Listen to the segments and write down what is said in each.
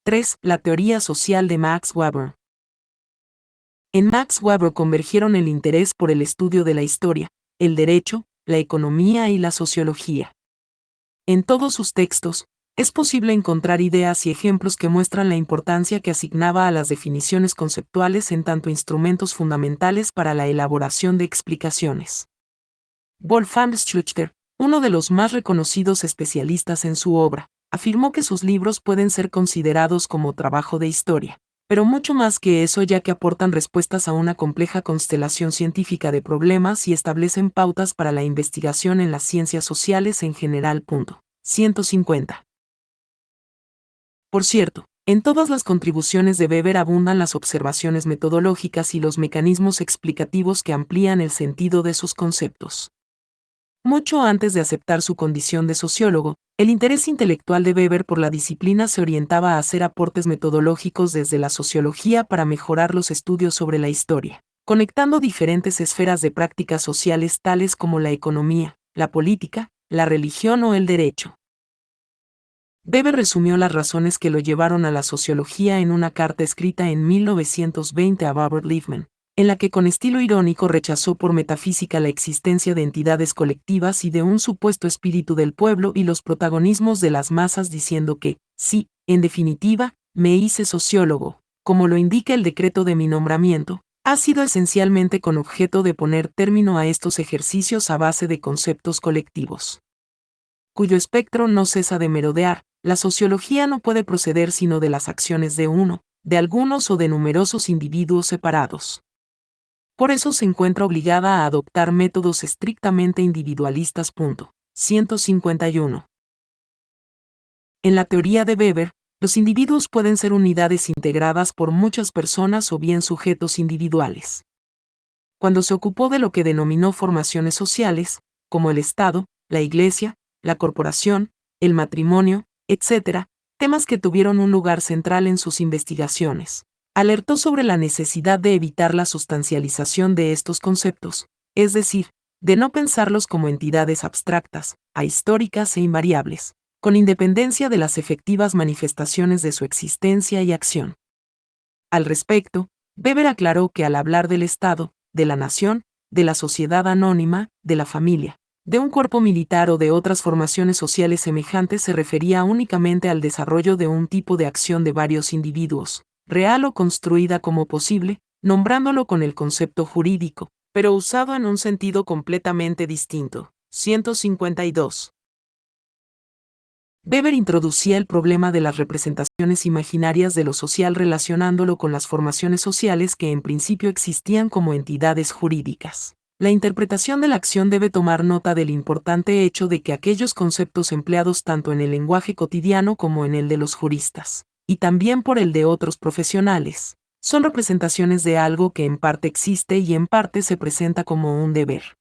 3. La teoría social de Max Weber. En Max Weber convergieron el interés por el estudio de la historia, el derecho, la economía y la sociología. En todos sus textos, es posible encontrar ideas y ejemplos que muestran la importancia que asignaba a las definiciones conceptuales en tanto instrumentos fundamentales para la elaboración de explicaciones. Wolfgang Schüchter, uno de los más reconocidos especialistas en su obra, afirmó que sus libros pueden ser considerados como trabajo de historia, pero mucho más que eso, ya que aportan respuestas a una compleja constelación científica de problemas y establecen pautas para la investigación en las ciencias sociales en general. 150. Por cierto, en todas las contribuciones de Weber abundan las observaciones metodológicas y los mecanismos explicativos que amplían el sentido de sus conceptos. Mucho antes de aceptar su condición de sociólogo, el interés intelectual de Weber por la disciplina se orientaba a hacer aportes metodológicos desde la sociología para mejorar los estudios sobre la historia, conectando diferentes esferas de prácticas sociales tales como la economía, la política, la religión o el derecho. Weber resumió las razones que lo llevaron a la sociología en una carta escrita en 1920 a Robert Liefman, en la que con estilo irónico rechazó por metafísica la existencia de entidades colectivas y de un supuesto espíritu del pueblo y los protagonismos de las masas, diciendo que, sí, en definitiva, me hice sociólogo, como lo indica el decreto de mi nombramiento, ha sido esencialmente con objeto de poner término a estos ejercicios a base de conceptos colectivos, cuyo espectro no cesa de merodear. La sociología no puede proceder sino de las acciones de uno, de algunos o de numerosos individuos separados. Por eso se encuentra obligada a adoptar métodos estrictamente individualistas. 151. En la teoría de Weber, los individuos pueden ser unidades integradas por muchas personas o bien sujetos individuales. Cuando se ocupó de lo que denominó formaciones sociales, como el Estado, la Iglesia, la corporación, el matrimonio, etc., temas que tuvieron un lugar central en sus investigaciones, alertó sobre la necesidad de evitar la sustancialización de estos conceptos, es decir, de no pensarlos como entidades abstractas, ahistóricas e invariables, con independencia de las efectivas manifestaciones de su existencia y acción. Al respecto, Weber aclaró que al hablar del Estado, de la nación, de la sociedad anónima, de la familia, de un cuerpo militar o de otras formaciones sociales semejantes, se refería únicamente al desarrollo de un tipo de acción de varios individuos, real o construida como posible, nombrándolo con el concepto jurídico, pero usado en un sentido completamente distinto. 152. Weber introducía el problema de las representaciones imaginarias de lo social relacionándolo con las formaciones sociales que en principio existían como entidades jurídicas. La interpretación de la acción debe tomar nota del importante hecho de que aquellos conceptos empleados tanto en el lenguaje cotidiano como en el de los juristas, y también por el de otros profesionales, son representaciones de algo que en parte existe y en parte se presenta como un deber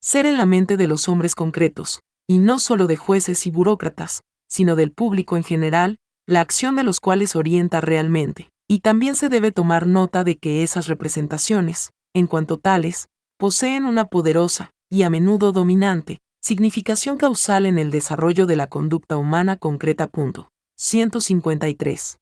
ser en la mente de los hombres concretos, y no solo de jueces y burócratas, sino del público en general, la acción de los cuales orienta realmente. Y también se debe tomar nota de que esas representaciones, en cuanto tales, poseen una poderosa, y a menudo dominante, significación causal en el desarrollo de la conducta humana concreta. 153.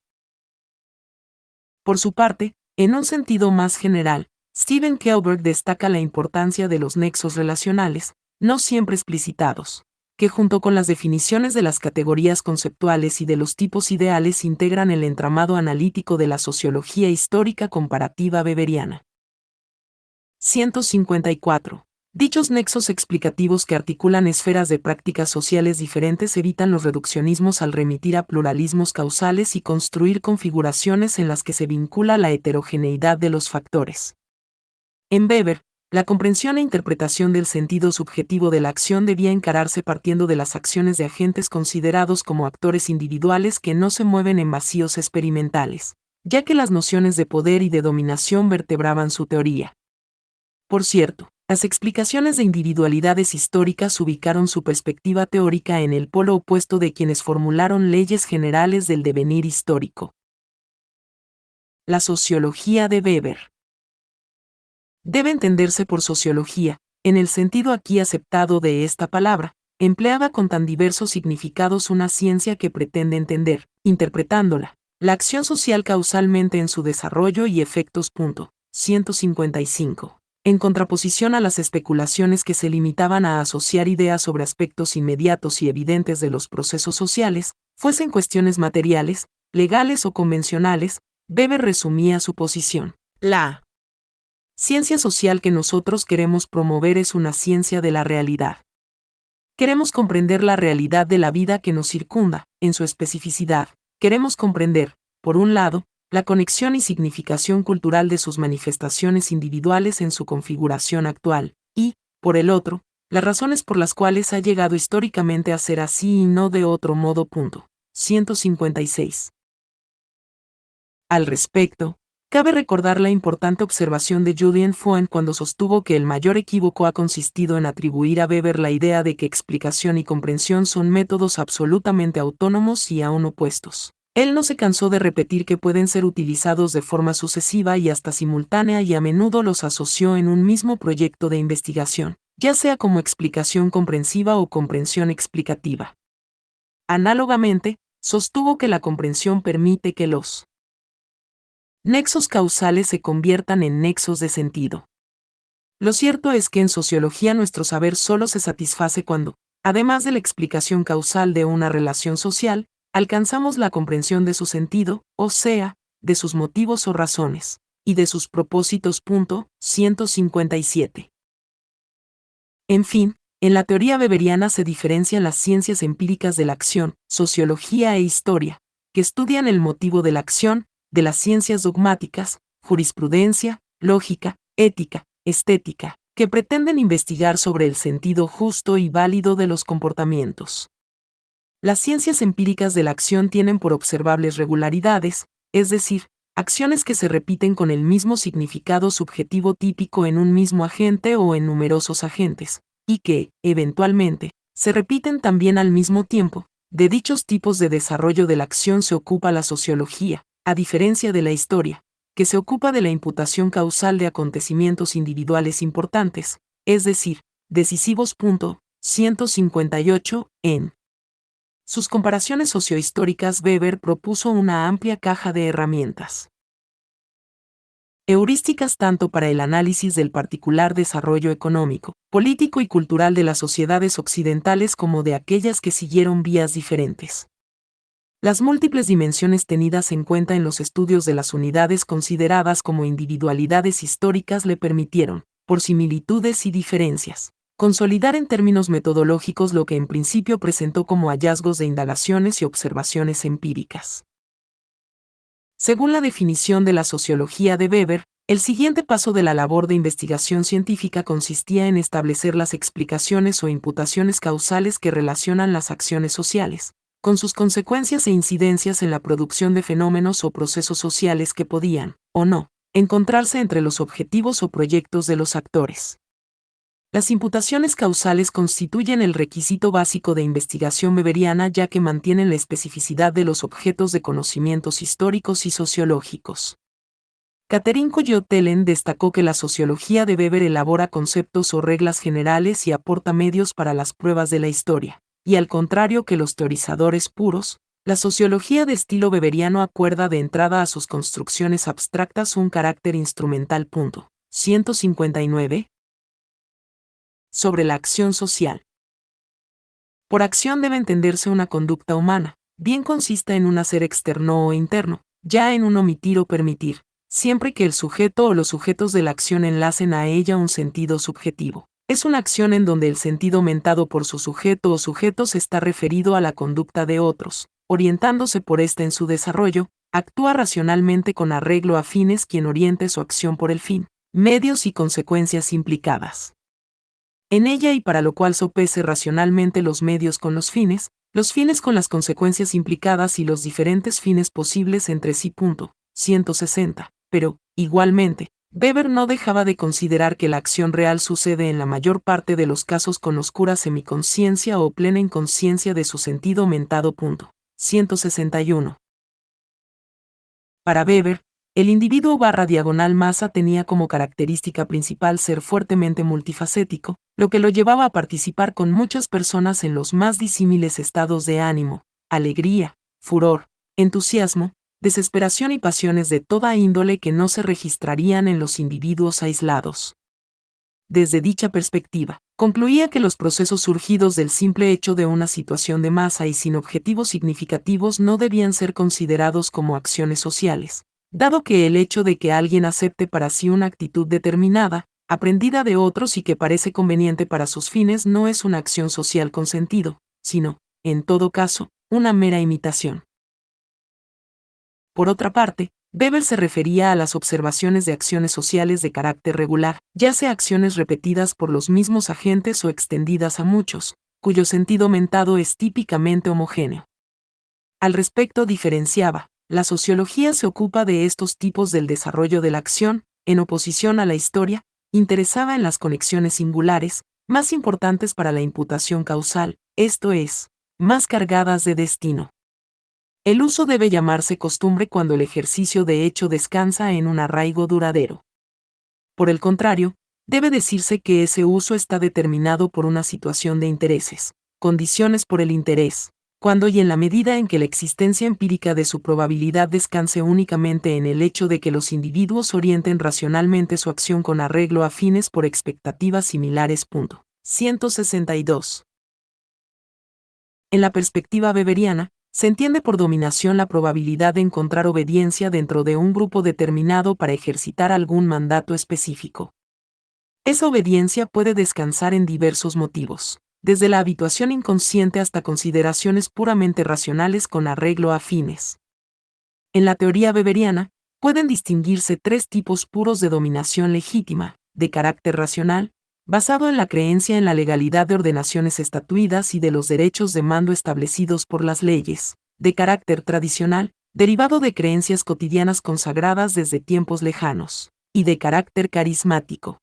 Por su parte, en un sentido más general, Steven Kelberg destaca la importancia de los nexos relacionales, no siempre explicitados, que junto con las definiciones de las categorías conceptuales y de los tipos ideales integran el entramado analítico de la sociología histórica comparativa weberiana. 154. Dichos nexos explicativos que articulan esferas de prácticas sociales diferentes evitan los reduccionismos al remitir a pluralismos causales y construir configuraciones en las que se vincula la heterogeneidad de los factores. En Weber, la comprensión e interpretación del sentido subjetivo de la acción debía encararse partiendo de las acciones de agentes considerados como actores individuales que no se mueven en vacíos experimentales, ya que las nociones de poder y de dominación vertebraban su teoría. Por cierto, las explicaciones de individualidades históricas ubicaron su perspectiva teórica en el polo opuesto de quienes formularon leyes generales del devenir histórico. La sociología de Weber debe entenderse por sociología, en el sentido aquí aceptado de esta palabra, empleada con tan diversos significados, una ciencia que pretende entender, interpretándola, La acción social causalmente en su desarrollo y efectos. 155. En contraposición a las especulaciones que se limitaban a asociar ideas sobre aspectos inmediatos y evidentes de los procesos sociales, fuesen cuestiones materiales, legales o convencionales, Weber resumía su posición. La ciencia social que nosotros queremos promover es una ciencia de la realidad. Queremos comprender la realidad de la vida que nos circunda, en su especificidad. Queremos comprender, por un lado, la conexión y significación cultural de sus manifestaciones individuales en su configuración actual, y, por el otro, las razones por las cuales ha llegado históricamente a ser así y no de otro modo. 156. Al respecto, cabe recordar la importante observación de Julien Fouin cuando sostuvo que el mayor equívoco ha consistido en atribuir a Weber la idea de que explicación y comprensión son métodos absolutamente autónomos y aún opuestos. Él no se cansó de repetir que pueden ser utilizados de forma sucesiva y hasta simultánea y a menudo los asoció en un mismo proyecto de investigación, ya sea como explicación comprensiva o comprensión explicativa. Análogamente, sostuvo que la comprensión permite que los nexos causales se conviertan en nexos de sentido. Lo cierto es que en sociología nuestro saber solo se satisface cuando, además de la explicación causal de una relación social, alcanzamos la comprensión de su sentido, o sea, de sus motivos o razones, y de sus propósitos. 157. En fin, en la teoría weberiana se diferencian las ciencias empíricas de la acción, sociología e historia, que estudian el motivo de la acción, de las ciencias dogmáticas, jurisprudencia, lógica, ética, estética, que pretenden investigar sobre el sentido justo y válido de los comportamientos. Las ciencias empíricas de la acción tienen por observables regularidades, es decir, acciones que se repiten con el mismo significado subjetivo típico en un mismo agente o en numerosos agentes, y que, eventualmente, se repiten también al mismo tiempo. De dichos tipos de desarrollo de la acción se ocupa la sociología, a diferencia de la historia, que se ocupa de la imputación causal de acontecimientos individuales importantes, es decir, decisivos. 158. En sus comparaciones sociohistóricas, Weber propuso una amplia caja de herramientas heurísticas tanto para el análisis del particular desarrollo económico, político y cultural de las sociedades occidentales como de aquellas que siguieron vías diferentes. Las múltiples dimensiones tenidas en cuenta en los estudios de las unidades consideradas como individualidades históricas le permitieron, por similitudes y diferencias, consolidar en términos metodológicos lo que en principio presentó como hallazgos de indagaciones y observaciones empíricas. Según la definición de la sociología de Weber, el siguiente paso de la labor de investigación científica consistía en establecer las explicaciones o imputaciones causales que relacionan las acciones sociales, con sus consecuencias e incidencias en la producción de fenómenos o procesos sociales que podían, o no, encontrarse entre los objetivos o proyectos de los actores. Las imputaciones causales constituyen el requisito básico de investigación weberiana ya que mantienen la especificidad de los objetos de conocimientos históricos y sociológicos. Catherine Coyot-Tellen destacó que la sociología de Weber elabora conceptos o reglas generales y aporta medios para las pruebas de la historia, y al contrario que los teorizadores puros, la sociología de estilo weberiano acuerda de entrada a sus construcciones abstractas un carácter instrumental. 159. Sobre la acción social. Por acción debe entenderse una conducta humana, bien consista en un hacer externo o interno, ya en un omitir o permitir, siempre que el sujeto o los sujetos de la acción enlacen a ella un sentido subjetivo. Es una acción en donde el sentido mentado por su sujeto o sujetos está referido a la conducta de otros, orientándose por ésta en su desarrollo, actúa racionalmente con arreglo a fines quien oriente su acción por el fin, medios y consecuencias implicadas en ella y para lo cual sopese racionalmente los medios con los fines con las consecuencias implicadas y los diferentes fines posibles entre sí. 160. Pero, igualmente, Weber no dejaba de considerar que la acción real sucede en la mayor parte de los casos con oscura semiconsciencia o plena inconsciencia de su sentido mentado. 161. Para Weber, el individuo /masa tenía como característica principal ser fuertemente multifacético, lo que lo llevaba a participar con muchas personas en los más disímiles estados de ánimo, alegría, furor, entusiasmo, desesperación y pasiones de toda índole que no se registrarían en los individuos aislados. Desde dicha perspectiva, concluía que los procesos surgidos del simple hecho de una situación de masa y sin objetivos significativos no debían ser considerados como acciones sociales, dado que el hecho de que alguien acepte para sí una actitud determinada, aprendida de otros y que parece conveniente para sus fines no es una acción social con sentido, sino, en todo caso, una mera imitación. Por otra parte, Weber se refería a las observaciones de acciones sociales de carácter regular, ya sea acciones repetidas por los mismos agentes o extendidas a muchos, cuyo sentido mentado es típicamente homogéneo. Al respecto diferenciaba, la sociología se ocupa de estos tipos del desarrollo de la acción, en oposición a la historia, interesada en las conexiones singulares, más importantes para la imputación causal, esto es, más cargadas de destino. El uso debe llamarse costumbre cuando el ejercicio de hecho descansa en un arraigo duradero. Por el contrario, debe decirse que ese uso está determinado por una situación de intereses, condiciones por el interés, cuando y en la medida en que la existencia empírica de su probabilidad descanse únicamente en el hecho de que los individuos orienten racionalmente su acción con arreglo a fines por expectativas similares. 162. En la perspectiva weberiana, se entiende por dominación la probabilidad de encontrar obediencia dentro de un grupo determinado para ejercitar algún mandato específico. Esa obediencia puede descansar en diversos motivos, desde la habituación inconsciente hasta consideraciones puramente racionales con arreglo a fines. En la teoría weberiana, pueden distinguirse tres tipos puros de dominación legítima, de carácter racional, basado en la creencia en la legalidad de ordenaciones estatuidas y de los derechos de mando establecidos por las leyes, de carácter tradicional, derivado de creencias cotidianas consagradas desde tiempos lejanos, y de carácter carismático,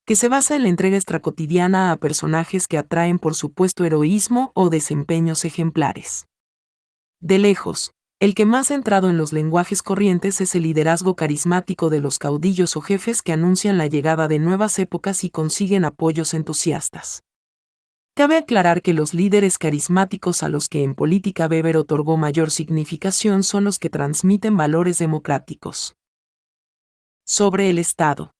que se basa en la entrega extracotidiana a personajes que atraen por supuesto heroísmo o desempeños ejemplares. De lejos, el que más centrado en los lenguajes corrientes es el liderazgo carismático de los caudillos o jefes que anuncian la llegada de nuevas épocas y consiguen apoyos entusiastas. Cabe aclarar que los líderes carismáticos a los que en política Weber otorgó mayor significación son los que transmiten valores democráticos. Sobre el Estado.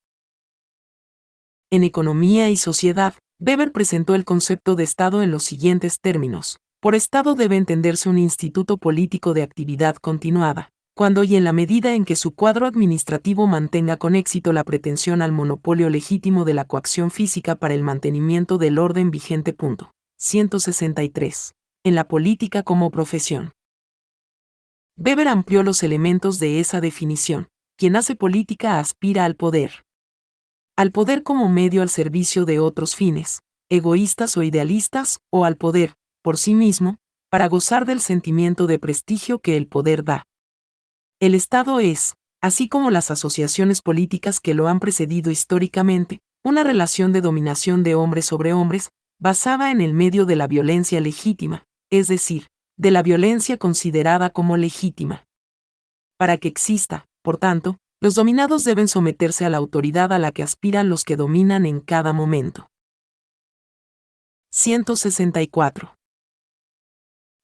En Economía y Sociedad, Weber presentó el concepto de Estado en los siguientes términos. Por Estado debe entenderse un instituto político de actividad continuada, cuando y en la medida en que su cuadro administrativo mantenga con éxito la pretensión al monopolio legítimo de la coacción física para el mantenimiento del orden vigente. 163. En la política como profesión. Weber amplió los elementos de esa definición. Quien hace política aspira al poder. Al poder como medio al servicio de otros fines, egoístas o idealistas, o al poder, por sí mismo, para gozar del sentimiento de prestigio que el poder da. El Estado es, así como las asociaciones políticas que lo han precedido históricamente, una relación de dominación de hombres sobre hombres, basada en el medio de la violencia legítima, es decir, de la violencia considerada como legítima. Para que exista, por tanto, los dominados deben someterse a la autoridad a la que aspiran los que dominan en cada momento. 164.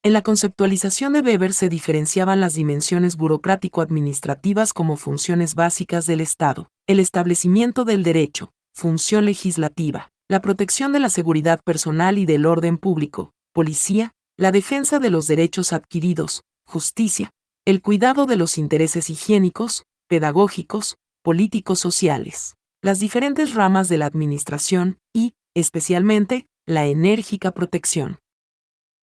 En la conceptualización de Weber se diferenciaban las dimensiones burocrático-administrativas como funciones básicas del Estado, el establecimiento del derecho, función legislativa, la protección de la seguridad personal y del orden público, policía, la defensa de los derechos adquiridos, justicia, el cuidado de los intereses higiénicos, pedagógicos, políticos sociales, las diferentes ramas de la administración y, especialmente, la enérgica protección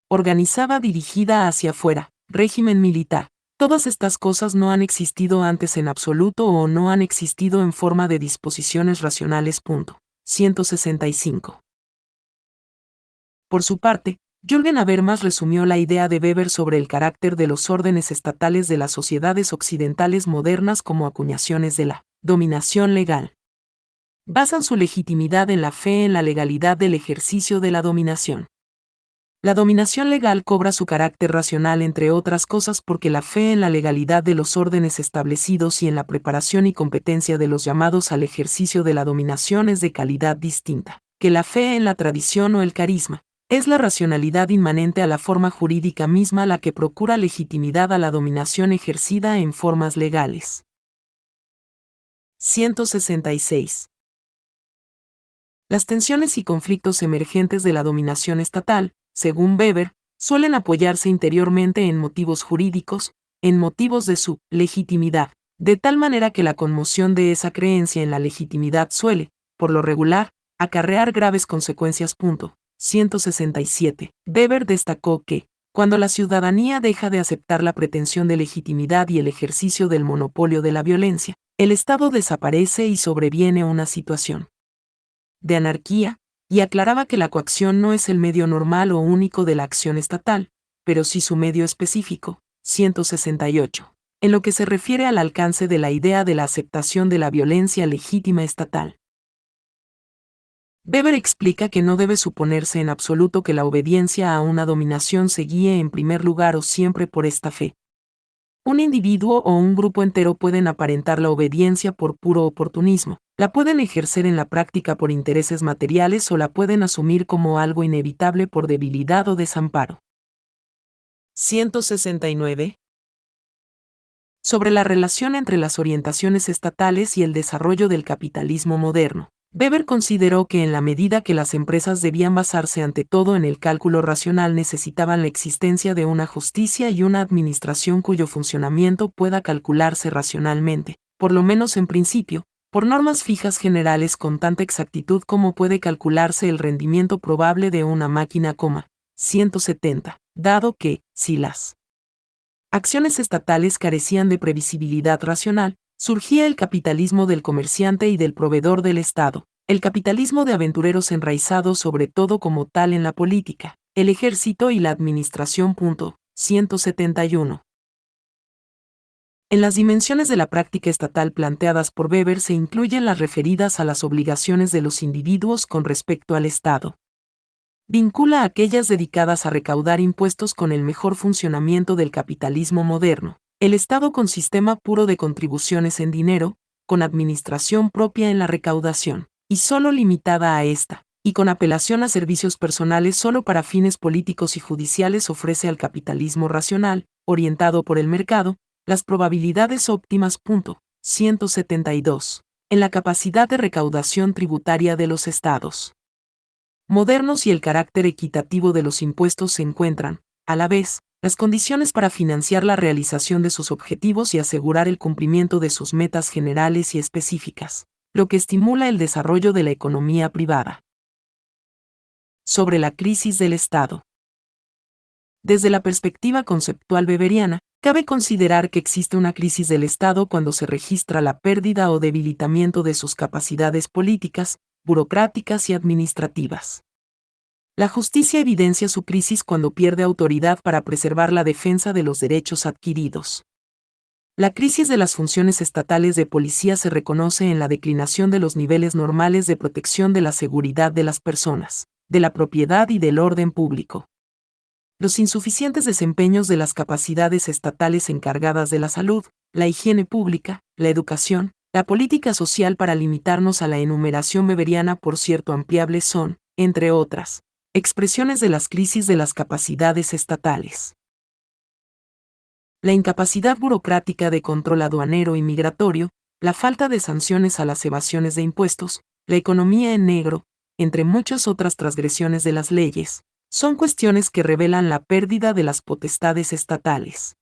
organizada dirigida hacia afuera, régimen militar. Todas estas cosas no han existido antes en absoluto o no han existido en forma de disposiciones racionales. 165. Por su parte, Jürgen Habermas resumió la idea de Weber sobre el carácter de los órdenes estatales de las sociedades occidentales modernas como acuñaciones de la dominación legal. Basan su legitimidad en la fe en la legalidad del ejercicio de la dominación. La dominación legal cobra su carácter racional entre otras cosas porque la fe en la legalidad de los órdenes establecidos y en la preparación y competencia de los llamados al ejercicio de la dominación es de calidad distinta que la fe en la tradición o el carisma, Es la racionalidad inmanente a la forma jurídica misma la que procura legitimidad a la dominación ejercida en formas legales. 166. Las tensiones y conflictos emergentes de la dominación estatal, según Weber, suelen apoyarse interiormente en motivos jurídicos, en motivos de su legitimidad, de tal manera que la conmoción de esa creencia en la legitimidad suele, por lo regular, acarrear graves consecuencias. 167. Weber destacó que, cuando la ciudadanía deja de aceptar la pretensión de legitimidad y el ejercicio del monopolio de la violencia, el Estado desaparece y sobreviene una situación de anarquía, y aclaraba que la coacción no es el medio normal o único de la acción estatal, pero sí su medio específico. 168. En lo que se refiere al alcance de la idea de la aceptación de la violencia legítima estatal. Weber explica que no debe suponerse en absoluto que la obediencia a una dominación se guíe en primer lugar o siempre por esta fe. Un individuo o un grupo entero pueden aparentar la obediencia por puro oportunismo, la pueden ejercer en la práctica por intereses materiales o la pueden asumir como algo inevitable por debilidad o desamparo. 169. Sobre la relación entre las orientaciones estatales y el desarrollo del capitalismo moderno. Weber consideró que en la medida que las empresas debían basarse ante todo en el cálculo racional necesitaban la existencia de una justicia y una administración cuyo funcionamiento pueda calcularse racionalmente, por lo menos en principio, por normas fijas generales con tanta exactitud como puede calcularse el rendimiento probable de una máquina. 170, dado que, si las acciones estatales carecían de previsibilidad racional, surgía el capitalismo del comerciante y del proveedor del Estado, el capitalismo de aventureros enraizados sobre todo como tal en la política, el ejército y la administración. 171. En las dimensiones de la práctica estatal planteadas por Weber se incluyen las referidas a las obligaciones de los individuos con respecto al Estado. Vincula aquellas dedicadas a recaudar impuestos con el mejor funcionamiento del capitalismo moderno, el Estado con sistema puro de contribuciones en dinero, con administración propia en la recaudación, y solo limitada a esta, y con apelación a servicios personales solo para fines políticos y judiciales ofrece al capitalismo racional, orientado por el mercado, las probabilidades óptimas. 172. En la capacidad de recaudación tributaria de los Estados modernos y el carácter equitativo de los impuestos se encuentran, a la vez, las condiciones para financiar la realización de sus objetivos y asegurar el cumplimiento de sus metas generales y específicas, lo que estimula el desarrollo de la economía privada. Sobre la crisis del Estado. Desde la perspectiva conceptual weberiana, cabe considerar que existe una crisis del Estado cuando se registra la pérdida o debilitamiento de sus capacidades políticas, burocráticas y administrativas. La justicia evidencia su crisis cuando pierde autoridad para preservar la defensa de los derechos adquiridos. La crisis de las funciones estatales de policía se reconoce en la declinación de los niveles normales de protección de la seguridad de las personas, de la propiedad y del orden público. Los insuficientes desempeños de las capacidades estatales encargadas de la salud, la higiene pública, la educación, la política social para limitarnos a la enumeración weberiana por cierto ampliable son, entre otras, expresiones de las crisis de las capacidades estatales. La incapacidad burocrática de control aduanero y migratorio, la falta de sanciones a las evasiones de impuestos, la economía en negro, entre muchas otras transgresiones de las leyes, son cuestiones que revelan la pérdida de las potestades estatales.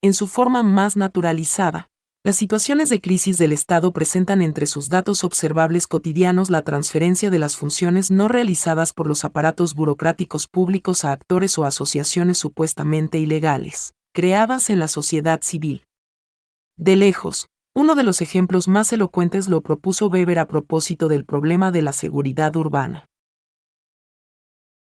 En su forma más naturalizada, las situaciones de crisis del Estado presentan entre sus datos observables cotidianos la transferencia de las funciones no realizadas por los aparatos burocráticos públicos a actores o asociaciones supuestamente ilegales, creadas en la sociedad civil. De lejos, uno de los ejemplos más elocuentes lo propuso Weber a propósito del problema de la seguridad urbana.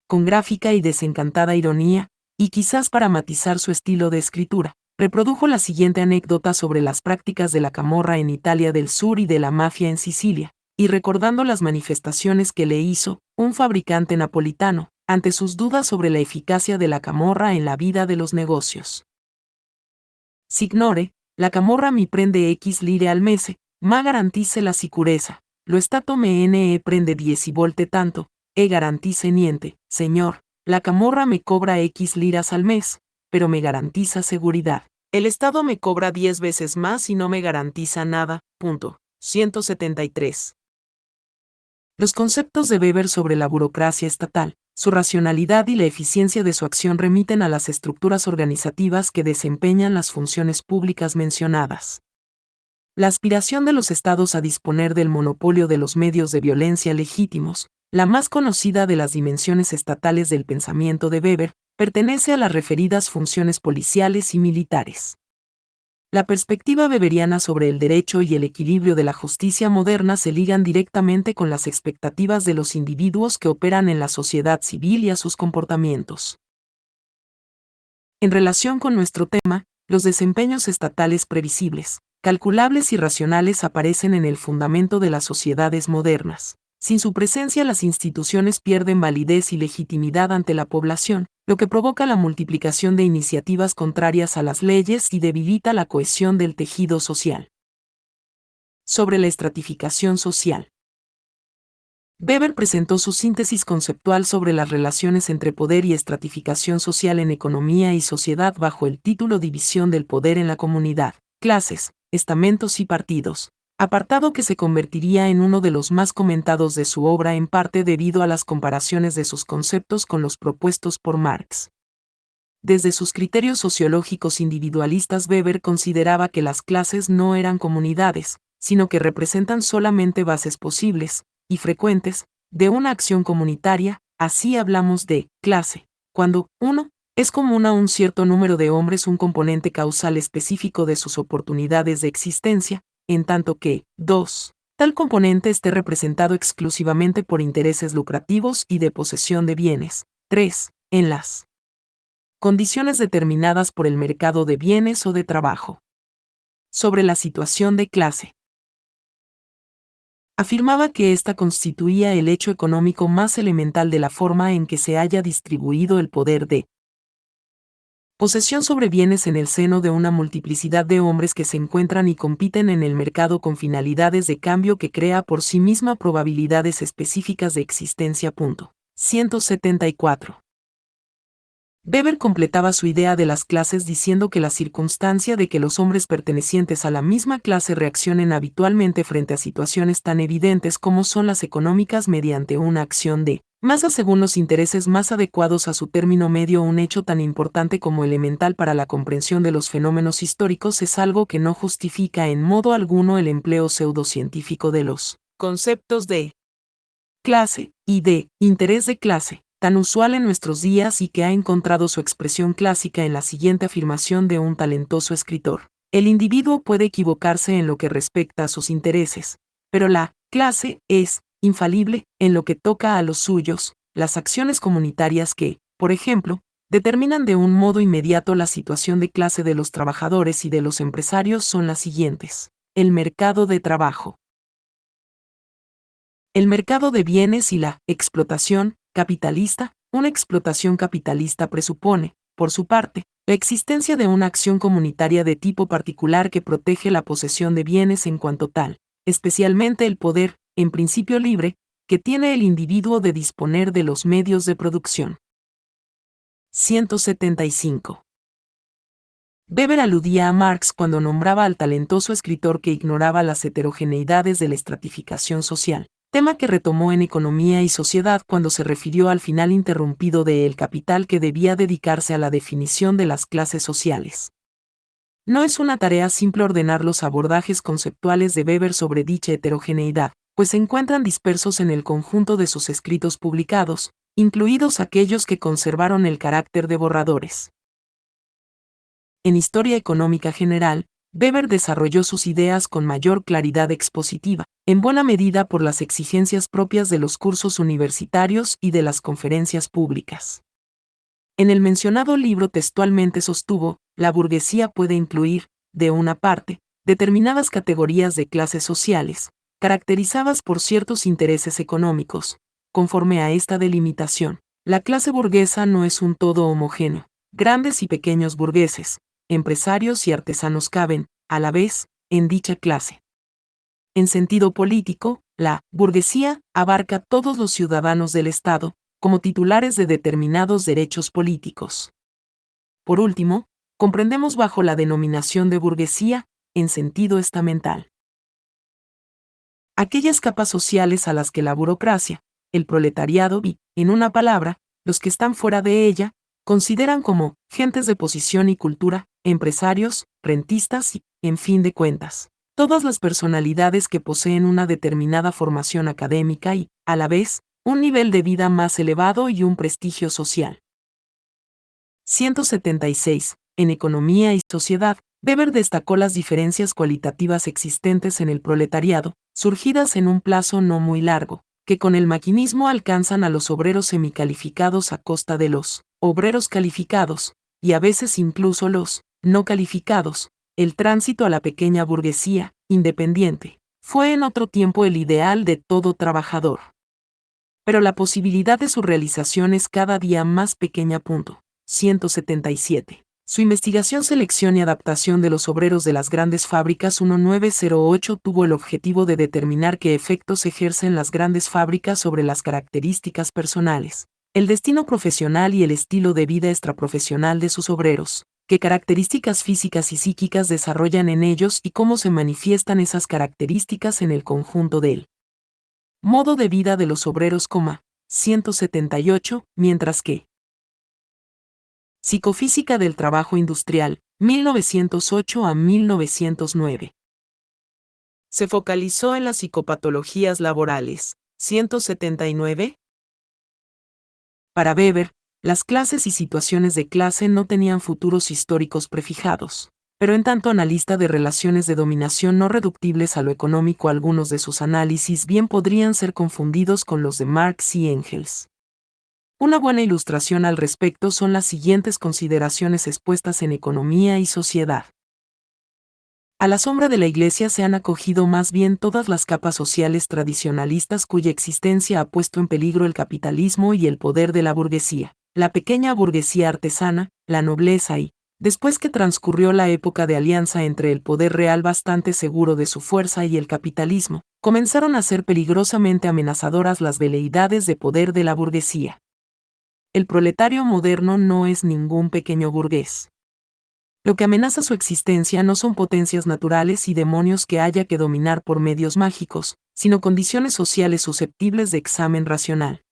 Con gráfica y desencantada ironía, y quizás para matizar su estilo de escritura, reprodujo la siguiente anécdota sobre las prácticas de la camorra en Italia del Sur y de la mafia en Sicilia, y recordando las manifestaciones que le hizo un fabricante napolitano, ante sus dudas sobre la eficacia de la camorra en la vida de los negocios. Signore, la camorra mi prende X lire al mese, ma garantice la sicurezza, lo Stato me ne prende 10 volte tanto, garantice niente, señor, la camorra me cobra X liras al mes, pero me garantiza seguridad. El Estado me cobra 10 veces más y no me garantiza nada. 173. Los conceptos de Weber sobre la burocracia estatal, su racionalidad y la eficiencia de su acción remiten a las estructuras organizativas que desempeñan las funciones públicas mencionadas. La aspiración de los estados a disponer del monopolio de los medios de violencia legítimos, la más conocida de las dimensiones estatales del pensamiento de Weber, pertenece a las referidas funciones policiales y militares. La perspectiva weberiana sobre el derecho y el equilibrio de la justicia moderna se ligan directamente con las expectativas de los individuos que operan en la sociedad civil y a sus comportamientos. En relación con nuestro tema, los desempeños estatales previsibles, calculables y racionales aparecen en el fundamento de las sociedades modernas. Sin su presencia, las instituciones pierden validez y legitimidad ante la población, lo que provoca la multiplicación de iniciativas contrarias a las leyes y debilita la cohesión del tejido social. Sobre la estratificación social. Weber presentó su síntesis conceptual sobre las relaciones entre poder y estratificación social en economía y sociedad bajo el título División del poder en la comunidad, clases, estamentos y partidos, apartado que se convertiría en uno de los más comentados de su obra en parte debido a las comparaciones de sus conceptos con los propuestos por Marx. Desde sus criterios sociológicos individualistas, Weber consideraba que las clases no eran comunidades, sino que representan solamente bases posibles, y frecuentes, de una acción comunitaria. Así hablamos de clase, cuando 1. Es común a un cierto número de hombres un componente causal específico de sus oportunidades de existencia, en tanto que 2. Tal componente esté representado exclusivamente por intereses lucrativos y de posesión de bienes. 3. En las condiciones determinadas por el mercado de bienes o de trabajo. Sobre la situación de clase. Afirmaba que ésta constituía el hecho económico más elemental de la forma en que se haya distribuido el poder de posesión sobre bienes en el seno de una multiplicidad de hombres que se encuentran y compiten en el mercado con finalidades de cambio que crea por sí misma probabilidades específicas de existencia. 174. Weber completaba su idea de las clases diciendo que la circunstancia de que los hombres pertenecientes a la misma clase reaccionen habitualmente frente a situaciones tan evidentes como son las económicas mediante una acción de masa según los intereses más adecuados a su término medio, un hecho tan importante como elemental para la comprensión de los fenómenos históricos, es algo que no justifica en modo alguno el empleo pseudocientífico de los conceptos de clase y de interés de clase, tan usual en nuestros días y que ha encontrado su expresión clásica en la siguiente afirmación de un talentoso escritor: el individuo puede equivocarse en lo que respecta a sus intereses, pero la clase es infalible en lo que toca a los suyos. Las acciones comunitarias que, por ejemplo, determinan de un modo inmediato la situación de clase de los trabajadores y de los empresarios son las siguientes: el mercado de trabajo, el mercado de bienes y la explotación capitalista. Una explotación capitalista presupone, por su parte, la existencia de una acción comunitaria de tipo particular que protege la posesión de bienes en cuanto tal, especialmente el poder, en principio libre, que tiene el individuo de disponer de los medios de producción. 175. Weber aludía a Marx cuando nombraba al talentoso escritor que ignoraba las heterogeneidades de la estratificación social, tema que retomó en Economía y Sociedad cuando se refirió al final interrumpido de El Capital, que debía dedicarse a la definición de las clases sociales. No es una tarea simple ordenar los abordajes conceptuales de Weber sobre dicha heterogeneidad, pues se encuentran dispersos en el conjunto de sus escritos publicados, incluidos aquellos que conservaron el carácter de borradores. En Historia Económica General, Weber desarrolló sus ideas con mayor claridad expositiva, en buena medida por las exigencias propias de los cursos universitarios y de las conferencias públicas. En el mencionado libro textualmente sostuvo: la burguesía puede incluir, de una parte, determinadas categorías de clases sociales, caracterizadas por ciertos intereses económicos. Conforme a esta delimitación, la clase burguesa no es un todo homogéneo. Grandes y pequeños burgueses, empresarios y artesanos caben, a la vez, en dicha clase. En sentido político, La burguesía abarca todos los ciudadanos del Estado, como titulares de determinados derechos políticos. Por último, comprendemos bajo la denominación de burguesía, en sentido estamental, aquellas capas sociales a las que la burocracia, el proletariado y, en una palabra, los que están fuera de ella, consideran como gentes de posición y cultura, empresarios, rentistas y, en fin de cuentas, todas las personalidades que poseen una determinada formación académica y, a la vez, un nivel de vida más elevado y un prestigio social. 176. En Economía y Sociedad, Weber destacó las diferencias cualitativas existentes en el proletariado, surgidas en un plazo no muy largo, que con el maquinismo alcanzan a los obreros semicalificados a costa de los obreros calificados, y a veces incluso los no calificados. El tránsito a la pequeña burguesía, independiente, fue en otro tiempo el ideal de todo trabajador. Pero la posibilidad de su realización es cada día más pequeña. 177. Su investigación, selección y adaptación de los obreros de las grandes fábricas 1908 tuvo el objetivo de determinar qué efectos ejercen las grandes fábricas sobre las características personales, el destino profesional y el estilo de vida extraprofesional de sus obreros, qué características físicas y psíquicas desarrollan en ellos y cómo se manifiestan esas características en el conjunto del modo de vida de los obreros, 178, mientras que Psicofísica del trabajo industrial, 1908 a 1909. Se focalizó en las psicopatologías laborales, 179. Para Weber, las clases y situaciones de clase no tenían futuros históricos prefijados, pero en tanto analista de relaciones de dominación no reductibles a lo económico, algunos de sus análisis bien podrían ser confundidos con los de Marx y Engels. Una buena ilustración al respecto son las siguientes consideraciones expuestas en Economía y Sociedad. A la sombra de la Iglesia se han acogido más bien todas las capas sociales tradicionalistas cuya existencia ha puesto en peligro el capitalismo y el poder de la burguesía, la pequeña burguesía artesana, la nobleza y, después que transcurrió la época de alianza entre el poder real bastante seguro de su fuerza y el capitalismo, comenzaron a ser peligrosamente amenazadoras las veleidades de poder de la burguesía. El proletario moderno no es ningún pequeño burgués. Lo que amenaza su existencia no son potencias naturales y demonios que haya que dominar por medios mágicos, sino condiciones sociales susceptibles de examen racional.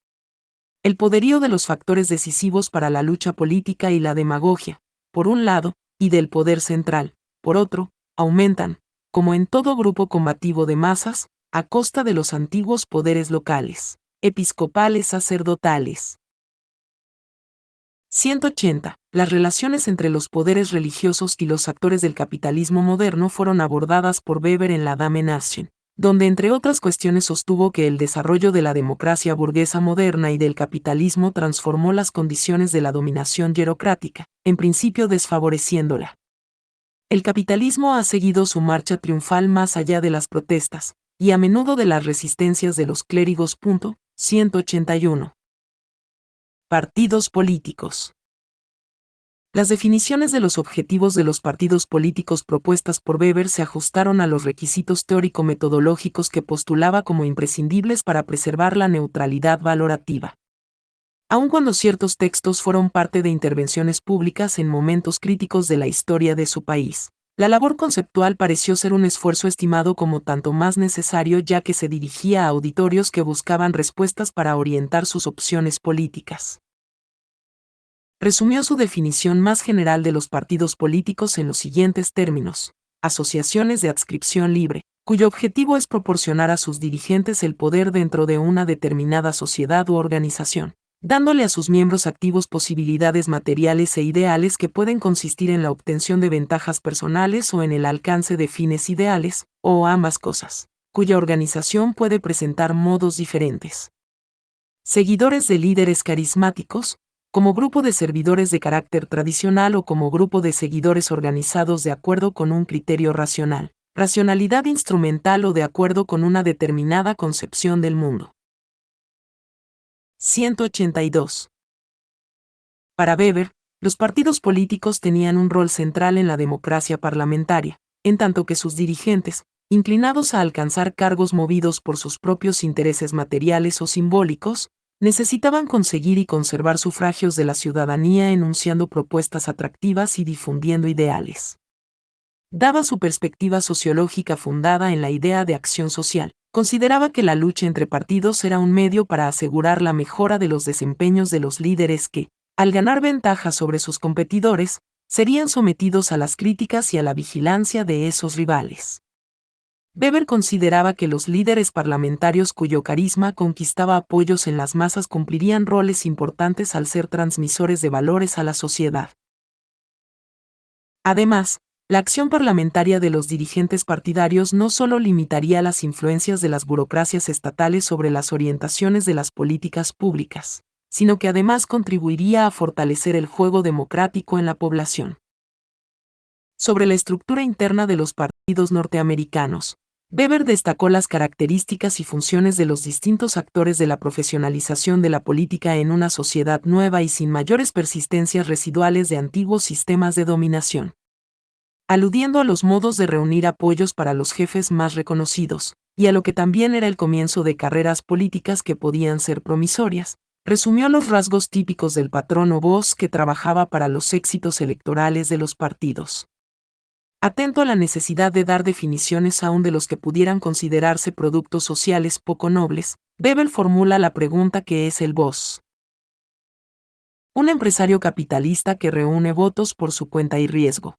El poderío de los factores decisivos para la lucha política y la demagogia, por un lado, y del poder central, por otro, aumentan, como en todo grupo combativo de masas, a costa de los antiguos poderes locales, episcopales, sacerdotales. 180. Las relaciones entre los poderes religiosos y los actores del capitalismo moderno fueron abordadas por Weber en la Dame Nation, donde entre otras cuestiones sostuvo que el desarrollo de la democracia burguesa moderna y del capitalismo transformó las condiciones de la dominación hierocrática, en principio desfavoreciéndola. El capitalismo ha seguido su marcha triunfal más allá de las protestas, y a menudo de las resistencias de los clérigos. 181. Partidos políticos. Las definiciones de los objetivos de los partidos políticos propuestas por Weber se ajustaron a los requisitos teórico-metodológicos que postulaba como imprescindibles para preservar la neutralidad valorativa. Aun cuando ciertos textos fueron parte de intervenciones públicas en momentos críticos de la historia de su país, la labor conceptual pareció ser un esfuerzo estimado como tanto más necesario ya que se dirigía a auditorios que buscaban respuestas para orientar sus opciones políticas. Resumió su definición más general de los partidos políticos en los siguientes términos: asociaciones de adscripción libre, cuyo objetivo es proporcionar a sus dirigentes el poder dentro de una determinada sociedad u organización, dándole a sus miembros activos posibilidades materiales e ideales que pueden consistir en la obtención de ventajas personales o en el alcance de fines ideales, o ambas cosas, cuya organización puede presentar modos diferentes. Seguidores de líderes carismáticos, como grupo de servidores de carácter tradicional o como grupo de seguidores organizados de acuerdo con un criterio racional, racionalidad instrumental o de acuerdo con una determinada concepción del mundo. 182. Para Weber, los partidos políticos tenían un rol central en la democracia parlamentaria, en tanto que sus dirigentes, inclinados a alcanzar cargos movidos por sus propios intereses materiales o simbólicos, necesitaban conseguir y conservar sufragios de la ciudadanía enunciando propuestas atractivas y difundiendo ideales. Daba su perspectiva sociológica fundada en la idea de acción social. Consideraba que la lucha entre partidos era un medio para asegurar la mejora de los desempeños de los líderes que, al ganar ventaja sobre sus competidores, serían sometidos a las críticas y a la vigilancia de esos rivales. Weber consideraba que los líderes parlamentarios cuyo carisma conquistaba apoyos en las masas cumplirían roles importantes al ser transmisores de valores a la sociedad. Además, la acción parlamentaria de los dirigentes partidarios no solo limitaría las influencias de las burocracias estatales sobre las orientaciones de las políticas públicas, sino que además contribuiría a fortalecer el juego democrático en la población. Sobre la estructura interna de los partidos norteamericanos, Weber destacó las características y funciones de los distintos actores de la profesionalización de la política en una sociedad nueva y sin mayores persistencias residuales de antiguos sistemas de dominación. Aludiendo a los modos de reunir apoyos para los jefes más reconocidos, y a lo que también era el comienzo de carreras políticas que podían ser promisorias, resumió los rasgos típicos del patrón o boss que trabajaba para los éxitos electorales de los partidos. Atento a la necesidad de dar definiciones aún de los que pudieran considerarse productos sociales poco nobles, Weber formula la pregunta ¿qué es el boss? Un empresario capitalista que reúne votos por su cuenta y riesgo.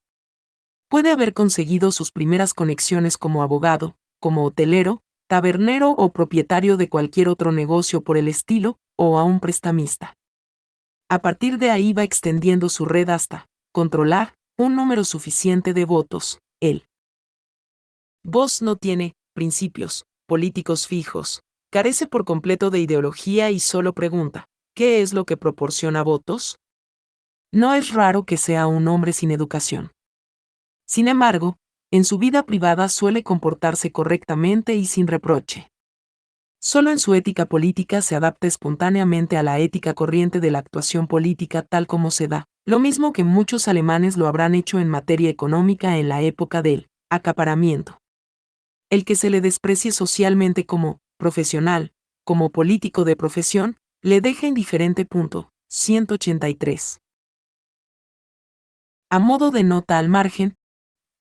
Puede haber conseguido sus primeras conexiones como abogado, como hotelero, tabernero o propietario de cualquier otro negocio por el estilo, o a un prestamista. A partir de ahí va extendiendo su red hasta controlar un número suficiente de votos. El boss no tiene principios políticos fijos, carece por completo de ideología y solo pregunta, ¿qué es lo que proporciona votos? No es raro que sea un hombre sin educación. Sin embargo, en su vida privada suele comportarse correctamente y sin reproche. Solo en su ética política se adapta espontáneamente a la ética corriente de la actuación política tal como se da, lo mismo que muchos alemanes lo habrán hecho en materia económica en la época del acaparamiento. El que se le desprecie socialmente como profesional, como político de profesión, le deja indiferente. 183. A modo de nota al margen,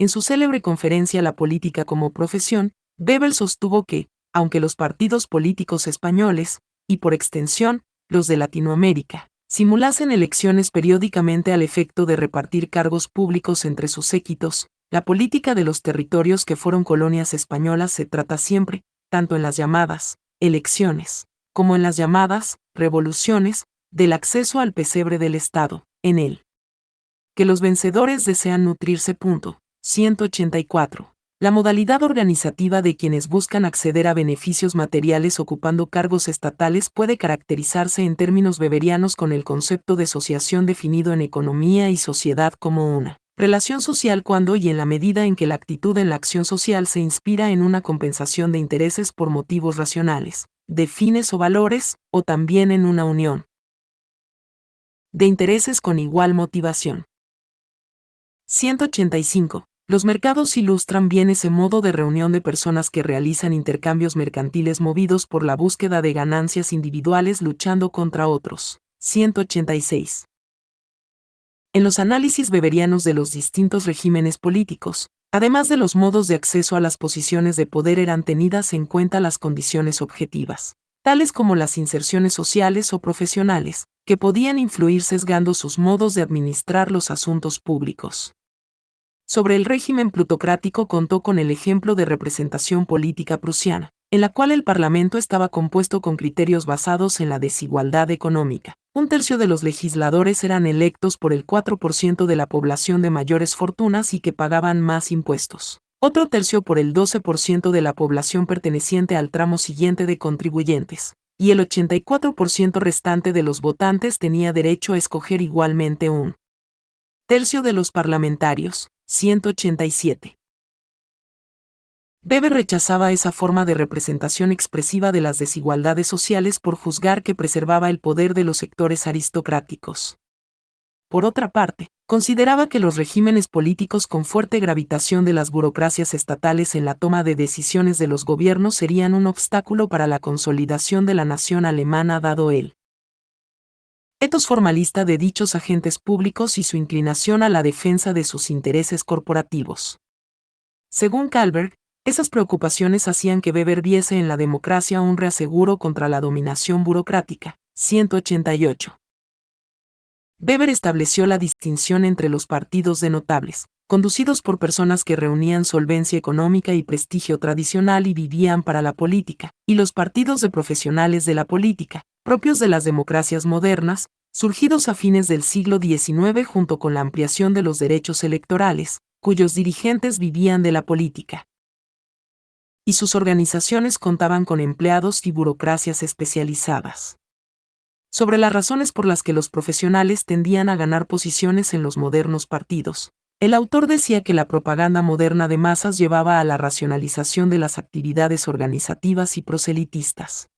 en su célebre conferencia La política como profesión, Weber sostuvo que, aunque los partidos políticos españoles, y por extensión, los de Latinoamérica, simulasen elecciones periódicamente al efecto de repartir cargos públicos entre sus séquitos, la política de los territorios que fueron colonias españolas se trata siempre, tanto en las llamadas elecciones, como en las llamadas revoluciones, del acceso al pesebre del Estado, en él. Que los vencedores desean nutrirse. 184. La modalidad organizativa de quienes buscan acceder a beneficios materiales ocupando cargos estatales puede caracterizarse en términos weberianos con el concepto de asociación definido en economía y sociedad como una relación social cuando y en la medida en que la actitud en la acción social se inspira en una compensación de intereses por motivos racionales, de fines o valores, o también en una unión de intereses con igual motivación. 185. Los mercados ilustran bien ese modo de reunión de personas que realizan intercambios mercantiles movidos por la búsqueda de ganancias individuales luchando contra otros. 186. En los análisis weberianos de los distintos regímenes políticos, además de los modos de acceso a las posiciones de poder eran tenidas en cuenta las condiciones objetivas, tales como las inserciones sociales o profesionales, que podían influir sesgando sus modos de administrar los asuntos públicos. Sobre el régimen plutocrático contó con el ejemplo de representación política prusiana, en la cual el Parlamento estaba compuesto con criterios basados en la desigualdad económica. Un tercio de los legisladores eran electos por el 4% de la población de mayores fortunas y que pagaban más impuestos. Otro tercio por el 12% de la población perteneciente al tramo siguiente de contribuyentes. Y el 84% restante de los votantes tenía derecho a escoger igualmente un tercio de los parlamentarios. 187. Weber rechazaba esa forma de representación expresiva de las desigualdades sociales por juzgar que preservaba el poder de los sectores aristocráticos. Por otra parte, consideraba que los regímenes políticos con fuerte gravitación de las burocracias estatales en la toma de decisiones de los gobiernos serían un obstáculo para la consolidación de la nación alemana dado el etos formalista de dichos agentes públicos y su inclinación a la defensa de sus intereses corporativos. Según Kalberg, esas preocupaciones hacían que Weber viese en la democracia un reaseguro contra la dominación burocrática. 188. Weber estableció la distinción entre los partidos de notables, conducidos por personas que reunían solvencia económica y prestigio tradicional y vivían para la política, y los partidos de profesionales de la política, propios de las democracias modernas, surgidos a fines del siglo XIX junto con la ampliación de los derechos electorales, cuyos dirigentes vivían de la política. Y sus organizaciones contaban con empleados y burocracias especializadas. Sobre las razones por las que los profesionales tendían a ganar posiciones en los modernos partidos, el autor decía que la propaganda moderna de masas llevaba a la racionalización de las actividades organizativas y proselitistas.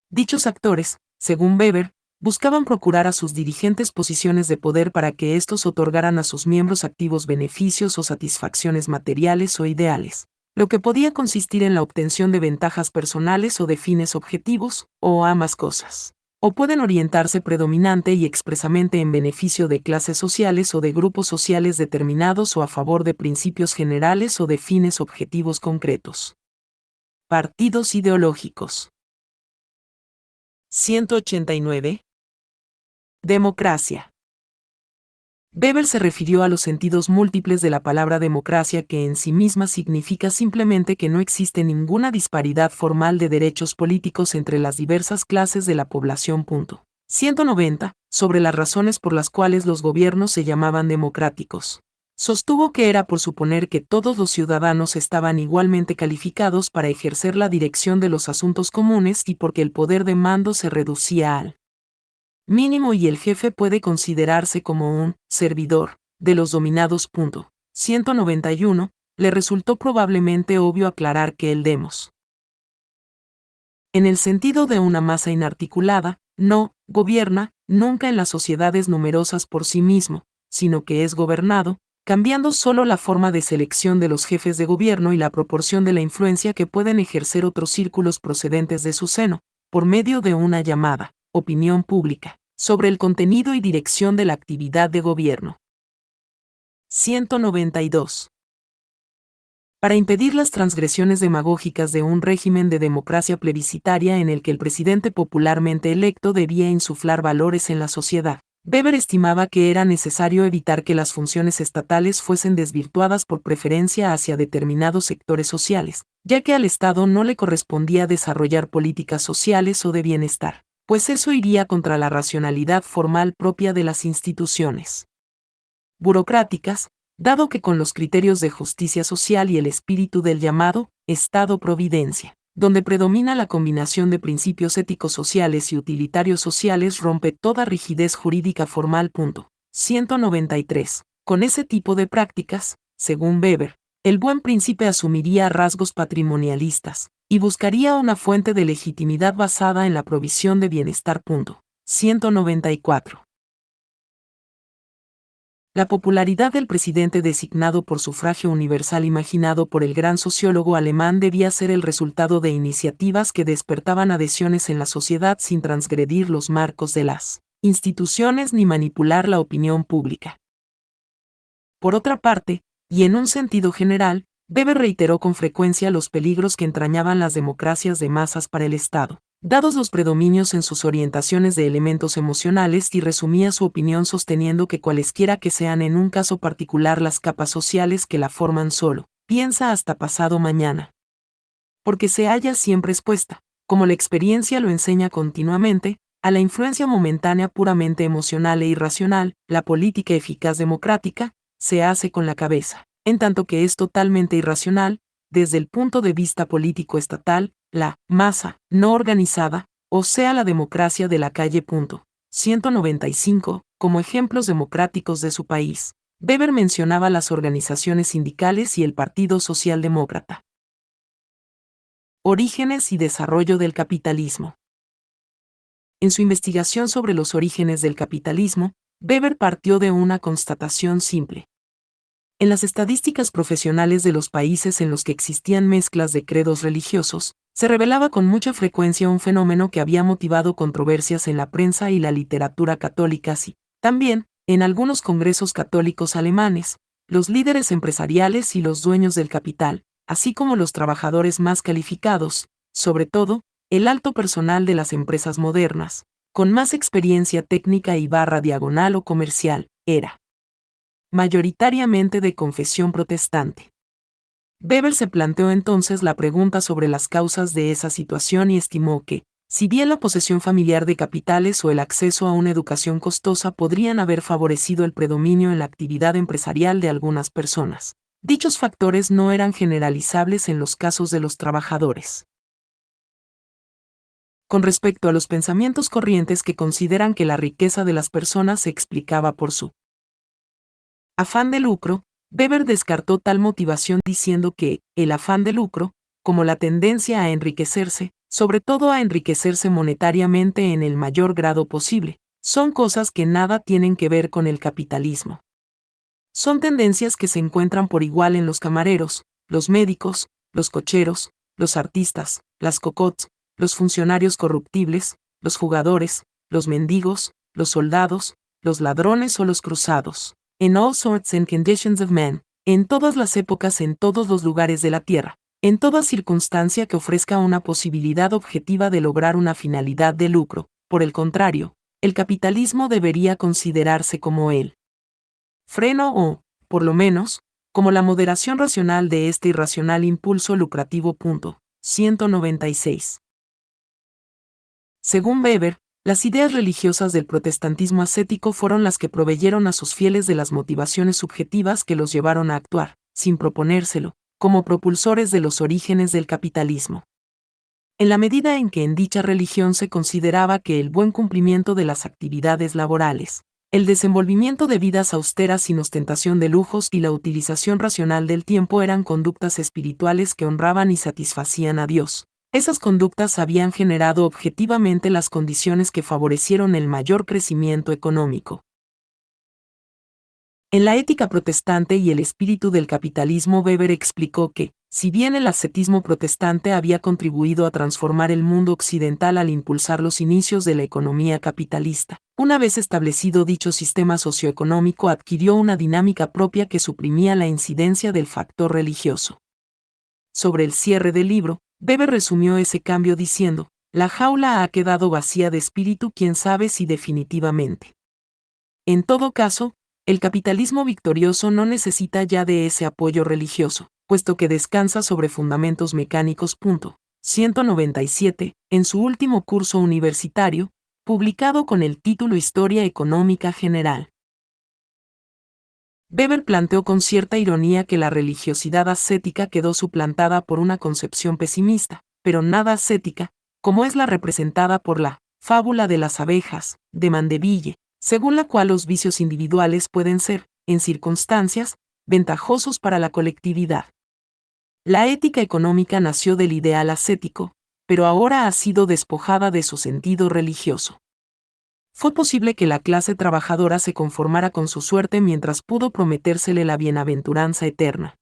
Dichos actores, según Weber, buscaban procurar a sus dirigentes posiciones de poder para que éstos otorgaran a sus miembros activos beneficios o satisfacciones materiales o ideales, lo que podía consistir en la obtención de ventajas personales o de fines objetivos, o ambas cosas. O pueden orientarse predominante y expresamente en beneficio de clases sociales o de grupos sociales determinados o a favor de principios generales o de fines objetivos concretos. Partidos ideológicos. 189. Democracia. Weber se refirió a los sentidos múltiples de la palabra democracia, que en sí misma significa simplemente que no existe ninguna disparidad formal de derechos políticos entre las diversas clases de la población. 190. Sobre las razones por las cuales los gobiernos se llamaban democráticos. Sostuvo que era por suponer que todos los ciudadanos estaban igualmente calificados para ejercer la dirección de los asuntos comunes y porque el poder de mando se reducía al mínimo y el jefe puede considerarse como un servidor de los dominados. 191. Le resultó probablemente obvio aclarar que el demos, en el sentido de una masa inarticulada, no gobierna nunca en las sociedades numerosas por sí mismo, sino que es gobernado, cambiando solo la forma de selección de los jefes de gobierno y la proporción de la influencia que pueden ejercer otros círculos procedentes de su seno, por medio de una llamada opinión pública, sobre el contenido y dirección de la actividad de gobierno. 192. Para impedir las transgresiones demagógicas de un régimen de democracia plebiscitaria en el que el presidente popularmente electo debía insuflar valores en la sociedad, Weber estimaba que era necesario evitar que las funciones estatales fuesen desvirtuadas por preferencia hacia determinados sectores sociales, ya que al Estado no le correspondía desarrollar políticas sociales o de bienestar, pues eso iría contra la racionalidad formal propia de las instituciones burocráticas, dado que con los criterios de justicia social y el espíritu del llamado Estado-Providencia, donde predomina la combinación de principios éticos sociales y utilitarios sociales, rompe toda rigidez jurídica formal. 193. Con ese tipo de prácticas, según Weber, el buen príncipe asumiría rasgos patrimonialistas y buscaría una fuente de legitimidad basada en la provisión de bienestar. 194. La popularidad del presidente designado por sufragio universal imaginado por el gran sociólogo alemán debía ser el resultado de iniciativas que despertaban adhesiones en la sociedad sin transgredir los marcos de las instituciones ni manipular la opinión pública. Por otra parte, y en un sentido general, Weber reiteró con frecuencia los peligros que entrañaban las democracias de masas para el Estado, dados los predominios en sus orientaciones de elementos emocionales, y resumía su opinión sosteniendo que cualesquiera que sean en un caso particular las capas sociales que la forman, solo piensa hasta pasado mañana, porque se halla siempre expuesta, como la experiencia lo enseña continuamente, a la influencia momentánea puramente emocional e irracional. La política eficaz democrática se hace con la cabeza, en tanto que es totalmente irracional, desde el punto de vista político estatal, la masa no organizada, o sea la democracia de la calle. 195. Como ejemplos democráticos de su país, Weber mencionaba las organizaciones sindicales y el Partido Socialdemócrata. Orígenes y desarrollo del capitalismo. En su investigación sobre los orígenes del capitalismo, Weber partió de una constatación simple. En las estadísticas profesionales de los países en los que existían mezclas de credos religiosos, se revelaba con mucha frecuencia un fenómeno que había motivado controversias en la prensa y la literatura católicas y, también, en algunos congresos católicos alemanes, los líderes empresariales y los dueños del capital, así como los trabajadores más calificados, sobre todo, el alto personal de las empresas modernas, con más experiencia técnica y barra diagonal o comercial, era mayoritariamente de confesión protestante. Weber se planteó entonces la pregunta sobre las causas de esa situación y estimó que, si bien la posesión familiar de capitales o el acceso a una educación costosa podrían haber favorecido el predominio en la actividad empresarial de algunas personas, dichos factores no eran generalizables en los casos de los trabajadores. Con respecto a los pensamientos corrientes que consideran que la riqueza de las personas se explicaba por su afán de lucro, Weber descartó tal motivación diciendo que el afán de lucro, como la tendencia a enriquecerse, sobre todo a enriquecerse monetariamente en el mayor grado posible, son cosas que nada tienen que ver con el capitalismo. Son tendencias que se encuentran por igual en los camareros, los médicos, los cocheros, los artistas, las cocottes, los funcionarios corruptibles, los jugadores, los mendigos, los soldados, los ladrones o los cruzados. En all sorts and conditions of men, en todas las épocas, en todos los lugares de la tierra, en toda circunstancia que ofrezca una posibilidad objetiva de lograr una finalidad de lucro. Por el contrario, el capitalismo debería considerarse como el freno o, por lo menos, como la moderación racional de este irracional impulso lucrativo. 196. Según Weber, las ideas religiosas del protestantismo ascético fueron las que proveyeron a sus fieles de las motivaciones subjetivas que los llevaron a actuar, sin proponérselo, como propulsores de los orígenes del capitalismo. En la medida en que en dicha religión se consideraba que el buen cumplimiento de las actividades laborales, el desenvolvimiento de vidas austeras sin ostentación de lujos y la utilización racional del tiempo eran conductas espirituales que honraban y satisfacían a Dios. Esas conductas habían generado objetivamente las condiciones que favorecieron el mayor crecimiento económico. En la ética protestante y el espíritu del capitalismo, Weber explicó que, si bien el ascetismo protestante había contribuido a transformar el mundo occidental al impulsar los inicios de la economía capitalista, una vez establecido dicho sistema socioeconómico adquirió una dinámica propia que suprimía la incidencia del factor religioso. Sobre el cierre del libro, Weber resumió ese cambio diciendo: la jaula ha quedado vacía de espíritu, quién sabe si definitivamente. En todo caso, el capitalismo victorioso no necesita ya de ese apoyo religioso, puesto que descansa sobre fundamentos mecánicos. 197, en su último curso universitario, publicado con el título Historia Económica General. Weber planteó con cierta ironía que la religiosidad ascética quedó suplantada por una concepción pesimista, pero nada ascética, como es la representada por la fábula de las abejas, de Mandeville, según la cual los vicios individuales pueden ser, en circunstancias, ventajosos para la colectividad. La ética económica nació del ideal ascético, pero ahora ha sido despojada de su sentido religioso. Fue posible que la clase trabajadora se conformara con su suerte mientras pudo prometérsele la bienaventuranza eterna.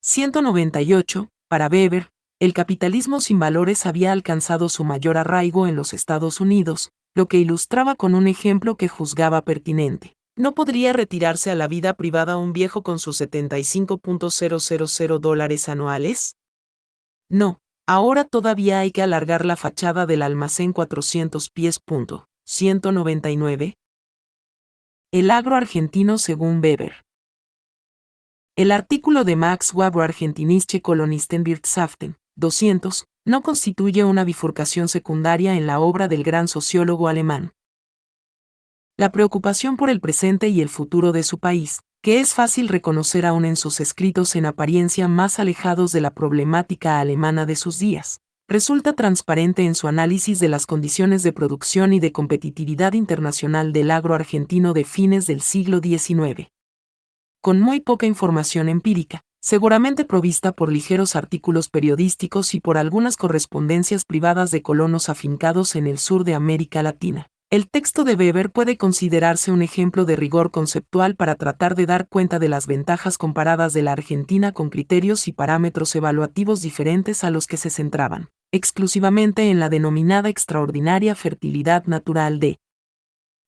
198. Para Weber, el capitalismo sin valores había alcanzado su mayor arraigo en los Estados Unidos, lo que ilustraba con un ejemplo que juzgaba pertinente. ¿No podría retirarse a la vida privada un viejo con sus $75,000 anuales? No, ahora todavía hay que alargar la fachada del almacén 400 pies. 199. El agro argentino según Weber. El artículo de Max Weber Argentinische Kolonistenwirtschaften, 200, no constituye una bifurcación secundaria en la obra del gran sociólogo alemán. La preocupación por el presente y el futuro de su país, que es fácil reconocer aún en sus escritos en apariencia más alejados de la problemática alemana de sus días, resulta transparente en su análisis de las condiciones de producción y de competitividad internacional del agro argentino de fines del siglo XIX. Con muy poca información empírica, seguramente provista por ligeros artículos periodísticos y por algunas correspondencias privadas de colonos afincados en el sur de América Latina, El texto de Weber puede considerarse un ejemplo de rigor conceptual para tratar de dar cuenta de las ventajas comparadas de la Argentina con criterios y parámetros evaluativos diferentes a los que se centraban exclusivamente en la denominada extraordinaria fertilidad natural de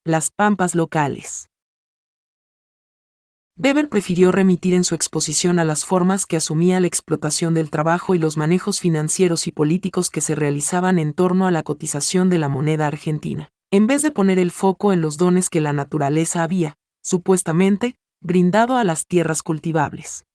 las pampas locales. Weber prefirió remitir en su exposición a las formas que asumía la explotación del trabajo y los manejos financieros y políticos que se realizaban en torno a la cotización de la moneda argentina, en vez de poner el foco en los dones que la naturaleza había, supuestamente, brindado a las tierras cultivables.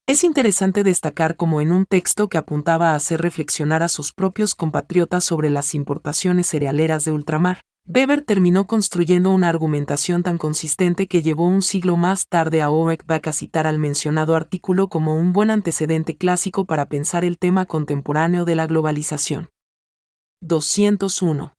Es interesante destacar cómo en un texto que apuntaba a hacer reflexionar a sus propios compatriotas sobre las importaciones cerealeras de ultramar, Weber terminó construyendo una argumentación tan consistente que llevó un siglo más tarde a Auerbach a citar al mencionado artículo como un buen antecedente clásico para pensar el tema contemporáneo de la globalización. 201.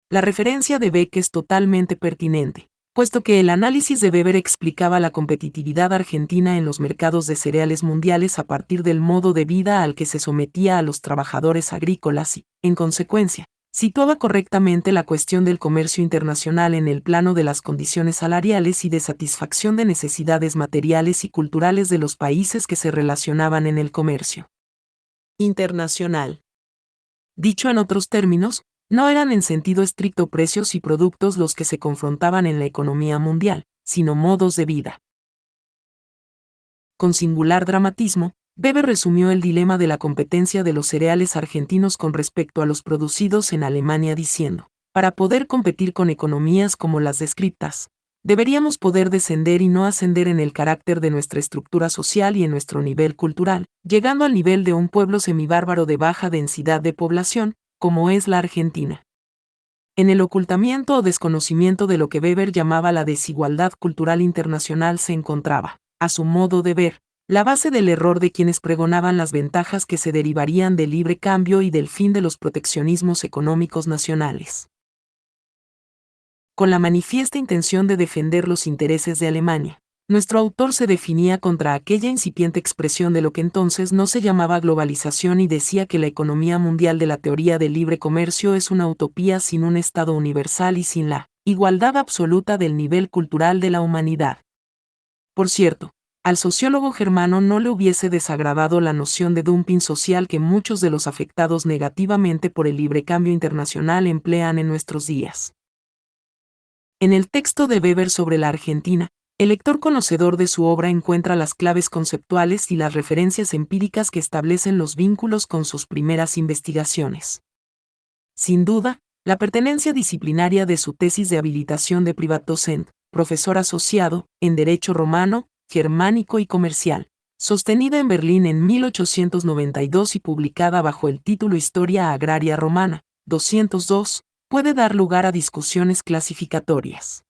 La referencia de Beck es totalmente pertinente, puesto que el análisis de Weber explicaba la competitividad argentina en los mercados de cereales mundiales a partir del modo de vida al que se sometía a los trabajadores agrícolas y, en consecuencia, situaba correctamente la cuestión del comercio internacional en el plano de las condiciones salariales y de satisfacción de necesidades materiales y culturales de los países que se relacionaban en el comercio internacional. Dicho en otros términos, no eran en sentido estricto precios y productos los que se confrontaban en la economía mundial, sino modos de vida. Con singular dramatismo, Weber resumió el dilema de la competencia de los cereales argentinos con respecto a los producidos en Alemania diciendo: para poder competir con economías como las descriptas, deberíamos poder descender y no ascender en el carácter de nuestra estructura social y en nuestro nivel cultural, llegando al nivel de un pueblo semibárbaro de baja densidad de población, como es la Argentina. En el ocultamiento o desconocimiento de lo que Weber llamaba la desigualdad cultural internacional se encontraba, a su modo de ver, la base del error de quienes pregonaban las ventajas que se derivarían del libre cambio y del fin de los proteccionismos económicos nacionales. Con la manifiesta intención de defender los intereses de Alemania, nuestro autor se definía contra aquella incipiente expresión de lo que entonces no se llamaba globalización y decía que la economía mundial de la teoría del libre comercio es una utopía sin un Estado universal y sin la igualdad absoluta del nivel cultural de la humanidad. Por cierto, al sociólogo germano no le hubiese desagradado la noción de dumping social que muchos de los afectados negativamente por el libre cambio internacional emplean en nuestros días. En el texto de Weber sobre la Argentina, el lector conocedor de su obra encuentra las claves conceptuales y las referencias empíricas que establecen los vínculos con sus primeras investigaciones. Sin duda, la pertenencia disciplinaria de su tesis de habilitación de Privatdozent, profesor asociado, en Derecho Romano, Germánico y Comercial, sostenida en Berlín en 1892 y publicada bajo el título Historia Agraria Romana, 202, puede dar lugar a discusiones clasificatorias.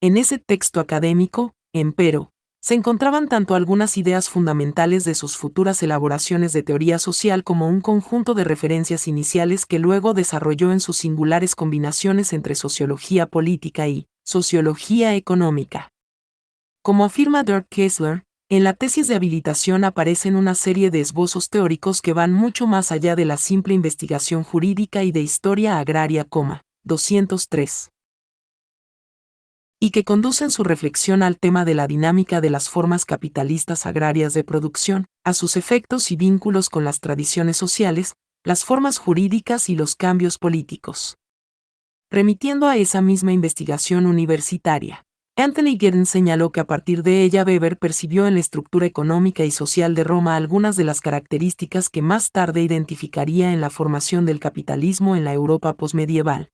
En ese texto académico, empero, se encontraban tanto algunas ideas fundamentales de sus futuras elaboraciones de teoría social como un conjunto de referencias iniciales que luego desarrolló en sus singulares combinaciones entre sociología política y sociología económica. Como afirma Dirk Kessler, en la tesis de habilitación aparecen una serie de esbozos teóricos que van mucho más allá de la simple investigación jurídica y de historia agraria, 203. Y que conducen su reflexión al tema de la dinámica de las formas capitalistas agrarias de producción, a sus efectos y vínculos con las tradiciones sociales, las formas jurídicas y los cambios políticos. Remitiendo a esa misma investigación universitaria, Anthony Giddens señaló que a partir de ella Weber percibió en la estructura económica y social de Roma algunas de las características que más tarde identificaría en la formación del capitalismo en la Europa posmedieval.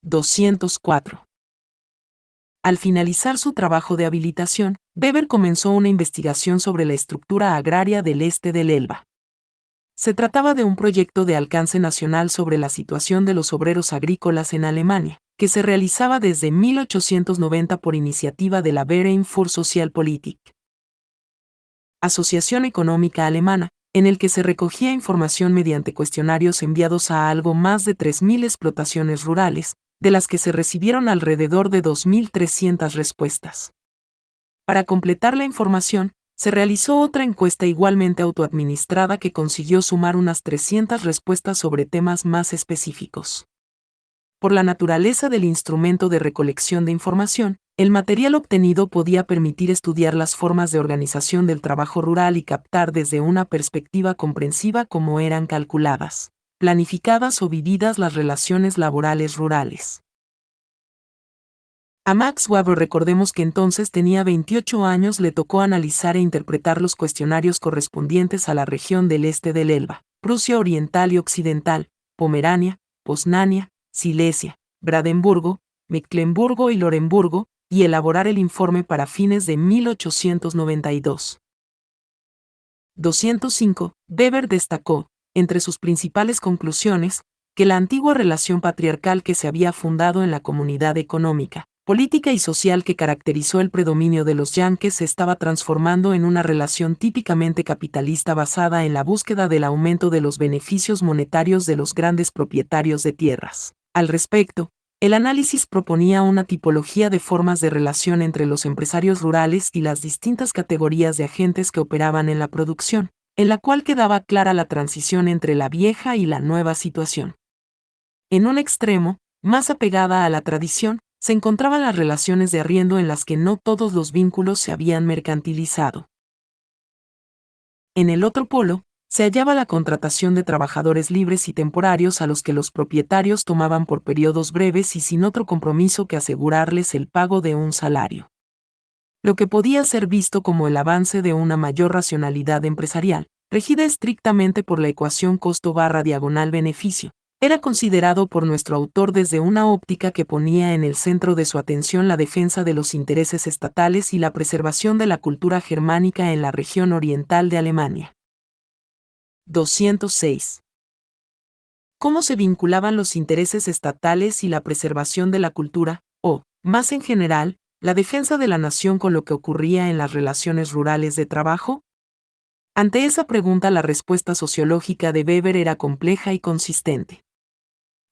204. Al finalizar su trabajo de habilitación, Weber comenzó una investigación sobre la estructura agraria del este del Elba. Se trataba de un proyecto de alcance nacional sobre la situación de los obreros agrícolas en Alemania, que se realizaba desde 1890 por iniciativa de la Verein für Sozialpolitik, Asociación Económica Alemana, en el que se recogía información mediante cuestionarios enviados a algo más de 3.000 explotaciones rurales, de las que se recibieron alrededor de 2.300 respuestas. Para completar la información, Se realizó otra encuesta igualmente autoadministrada que consiguió sumar unas 300 respuestas sobre temas más específicos. Por la naturaleza del instrumento de recolección de información, el material obtenido podía permitir estudiar las formas de organización del trabajo rural y captar desde una perspectiva comprensiva cómo eran calculadas, planificadas o vividas las relaciones laborales rurales. A Max Weber, recordemos que entonces tenía 28 años, le tocó analizar e interpretar los cuestionarios correspondientes a la región del este del Elba, Prusia Oriental y Occidental, Pomerania, Poznania, Silesia, Brandenburgo, Mecklemburgo y Lorenburgo, y elaborar el informe para fines de 1892. 205. Weber destacó, entre sus principales conclusiones, que la antigua relación patriarcal que se había fundado en la comunidad económica, política y social que caracterizó el predominio de los yanquis se estaba transformando en una relación típicamente capitalista basada en la búsqueda del aumento de los beneficios monetarios de los grandes propietarios de tierras. Al respecto, el análisis proponía una tipología de formas de relación entre los empresarios rurales y las distintas categorías de agentes que operaban en la producción, en la cual quedaba clara la transición entre la vieja y la nueva situación. En un extremo, más apegada a la tradición, se encontraban las relaciones de arriendo en las que no todos los vínculos se habían mercantilizado. En el otro polo, se hallaba la contratación de trabajadores libres y temporarios a los que los propietarios tomaban por periodos breves y sin otro compromiso que asegurarles el pago de un salario. Lo que podía ser visto como el avance de una mayor racionalidad empresarial, regida estrictamente por la ecuación costo/diagonal-beneficio, era considerado por nuestro autor desde una óptica que ponía en el centro de su atención la defensa de los intereses estatales y la preservación de la cultura germánica en la región oriental de Alemania. 206. ¿Cómo se vinculaban los intereses estatales y la preservación de la cultura, o, más en general, la defensa de la nación con lo que ocurría en las relaciones rurales de trabajo? Ante esa pregunta, la respuesta sociológica de Weber era compleja y consistente.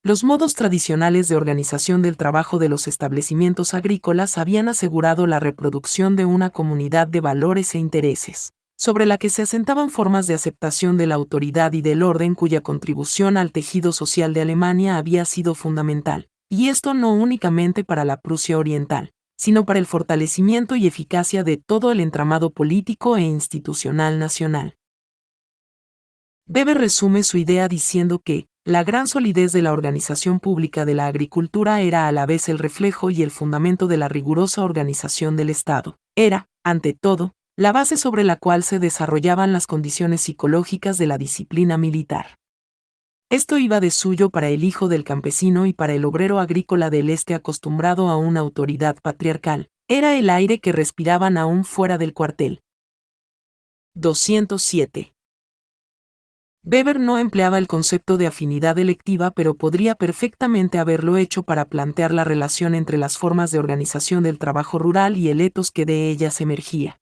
Los modos tradicionales de organización del trabajo de los establecimientos agrícolas habían asegurado la reproducción de una comunidad de valores e intereses, sobre la que se asentaban formas de aceptación de la autoridad y del orden cuya contribución al tejido social de Alemania había sido fundamental, y esto no únicamente para la Prusia Oriental, sino para el fortalecimiento y eficacia de todo el entramado político e institucional nacional. Weber resume su idea diciendo que la gran solidez de la organización pública de la agricultura era a la vez el reflejo y el fundamento de la rigurosa organización del Estado. Era, ante todo, la base sobre la cual se desarrollaban las condiciones psicológicas de la disciplina militar. Esto iba de suyo para el hijo del campesino y para el obrero agrícola del este acostumbrado a una autoridad patriarcal. Era el aire que respiraban aún fuera del cuartel. 207. Weber no empleaba el concepto de afinidad electiva, pero podría perfectamente haberlo hecho para plantear la relación entre las formas de organización del trabajo rural y el etos que de ellas emergía.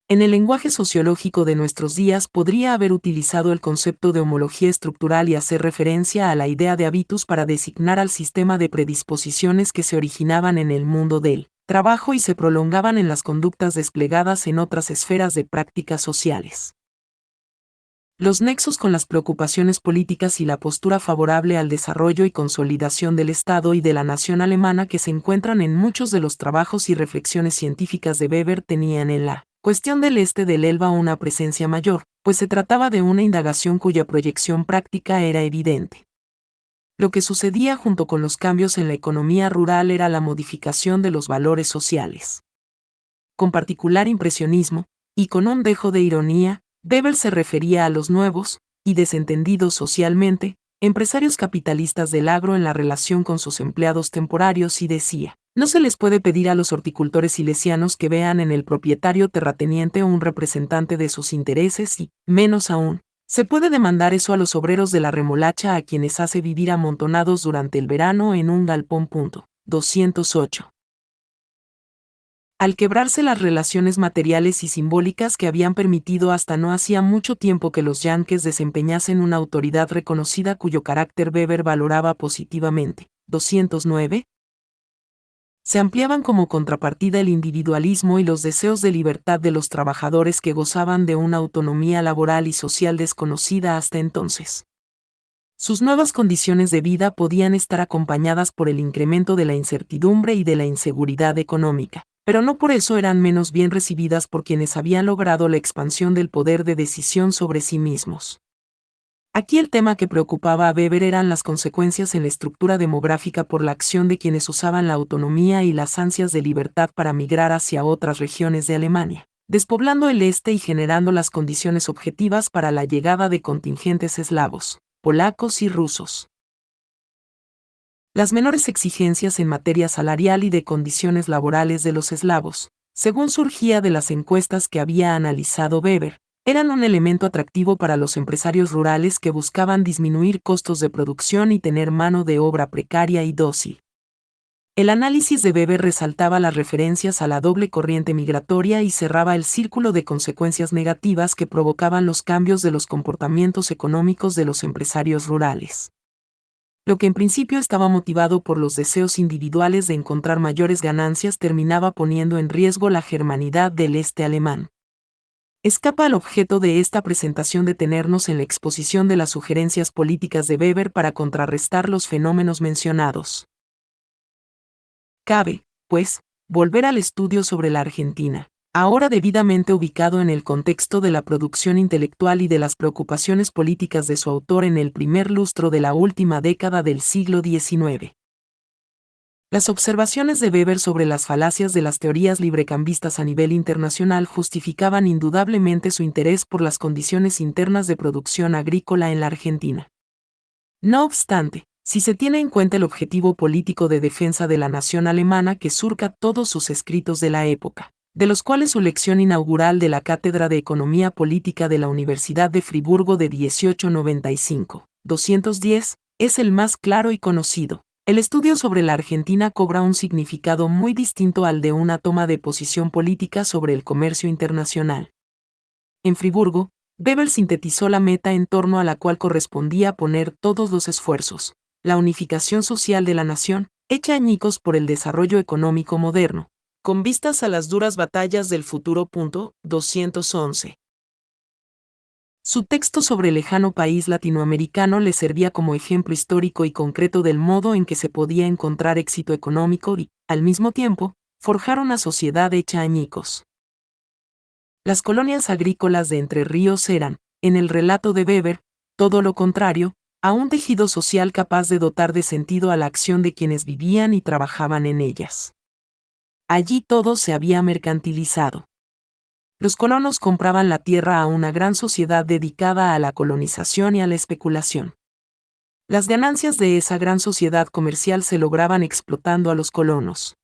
En el lenguaje sociológico de nuestros días podría haber utilizado el concepto de homología estructural y hacer referencia a la idea de habitus para designar al sistema de predisposiciones que se originaban en el mundo del trabajo y se prolongaban en las conductas desplegadas en otras esferas de prácticas sociales. Los nexos con las preocupaciones políticas y la postura favorable al desarrollo y consolidación del Estado y de la nación alemana que se encuentran en muchos de los trabajos y reflexiones científicas de Weber tenían en la cuestión del este del Elba una presencia mayor, pues se trataba de una indagación cuya proyección práctica era evidente. Lo que sucedía junto con los cambios en la economía rural era la modificación de los valores sociales. Con particular impresionismo, y con un dejo de ironía, Weber se refería a los nuevos, y desentendidos socialmente, empresarios capitalistas del agro en la relación con sus empleados temporarios y decía, no se les puede pedir a los horticultores silesianos que vean en el propietario terrateniente un representante de sus intereses y, menos aún, se puede demandar eso a los obreros de la remolacha a quienes hace vivir amontonados durante el verano en un galpón. 208. Al quebrarse las relaciones materiales y simbólicas que habían permitido hasta no hacía mucho tiempo que los yanquis desempeñasen una autoridad reconocida cuyo carácter Weber valoraba positivamente. 209. Se ampliaban como contrapartida el individualismo y los deseos de libertad de los trabajadores que gozaban de una autonomía laboral y social desconocida hasta entonces. Sus nuevas condiciones de vida podían estar acompañadas por el incremento de la incertidumbre y de la inseguridad económica, pero no por eso eran menos bien recibidas por quienes habían logrado la expansión del poder de decisión sobre sí mismos. Aquí el tema que preocupaba a Weber eran las consecuencias en la estructura demográfica por la acción de quienes usaban la autonomía y las ansias de libertad para migrar hacia otras regiones de Alemania, despoblando el este y generando las condiciones objetivas para la llegada de contingentes eslavos, polacos y rusos. Las menores exigencias en materia salarial y de condiciones laborales de los eslavos, según surgía de las encuestas que había analizado Weber, eran un elemento atractivo para los empresarios rurales que buscaban disminuir costos de producción y tener mano de obra precaria y dócil. El análisis de Weber resaltaba las referencias a la doble corriente migratoria y cerraba el círculo de consecuencias negativas que provocaban los cambios de los comportamientos económicos de los empresarios rurales. Lo que en principio estaba motivado por los deseos individuales de encontrar mayores ganancias terminaba poniendo en riesgo la germanidad del este alemán. Escapa al objeto de esta presentación detenernos en la exposición de las sugerencias políticas de Weber para contrarrestar los fenómenos mencionados. Cabe, pues, volver al estudio sobre la Argentina, ahora debidamente ubicado en el contexto de la producción intelectual y de las preocupaciones políticas de su autor en el primer lustro de la última década del siglo XIX. Las observaciones de Weber sobre las falacias de las teorías librecambistas a nivel internacional justificaban indudablemente su interés por las condiciones internas de producción agrícola en la Argentina. No obstante, si se tiene en cuenta el objetivo político de defensa de la nación alemana que surca todos sus escritos de la época, de los cuales su lección inaugural de la Cátedra de Economía Política de la Universidad de Friburgo de 1895, 210, es el más claro y conocido. El estudio sobre la Argentina cobra un significado muy distinto al de una toma de posición política sobre el comercio internacional. En Friburgo, Weber sintetizó la meta en torno a la cual correspondía poner todos los esfuerzos: la unificación social de la nación, hecha añicos por el desarrollo económico moderno, con vistas a las duras batallas del futuro. 211. Su texto sobre el lejano país latinoamericano le servía como ejemplo histórico y concreto del modo en que se podía encontrar éxito económico y, al mismo tiempo, forjar una sociedad hecha añicos. Las colonias agrícolas de Entre Ríos eran, en el relato de Weber, todo lo contrario, a un tejido social capaz de dotar de sentido a la acción de quienes vivían y trabajaban en ellas. Allí todo se había mercantilizado. Los colonos compraban la tierra a una gran sociedad dedicada a la colonización y a la especulación. Las ganancias de esa gran sociedad comercial se lograban explotando a los colonos.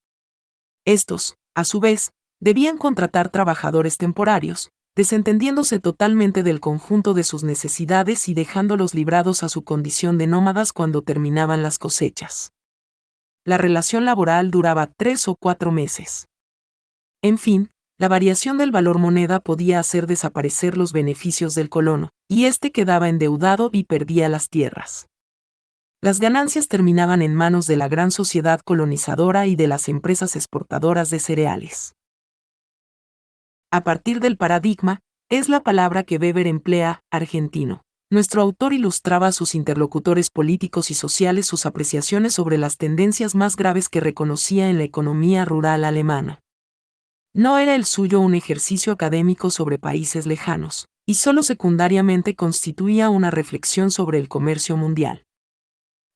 Estos, a su vez, debían contratar trabajadores temporarios, desentendiéndose totalmente del conjunto de sus necesidades y dejándolos librados a su condición de nómadas cuando terminaban las cosechas. La relación laboral duraba 3 o 4 meses. En fin, la variación del valor moneda podía hacer desaparecer los beneficios del colono, y éste quedaba endeudado y perdía las tierras. Las ganancias terminaban en manos de la gran sociedad colonizadora y de las empresas exportadoras de cereales. A partir del paradigma, es la palabra que Weber emplea, argentino. Nuestro autor ilustraba a sus interlocutores políticos y sociales sus apreciaciones sobre las tendencias más graves que reconocía en la economía rural alemana. No era el suyo un ejercicio académico sobre países lejanos, y solo secundariamente constituía una reflexión sobre el comercio mundial.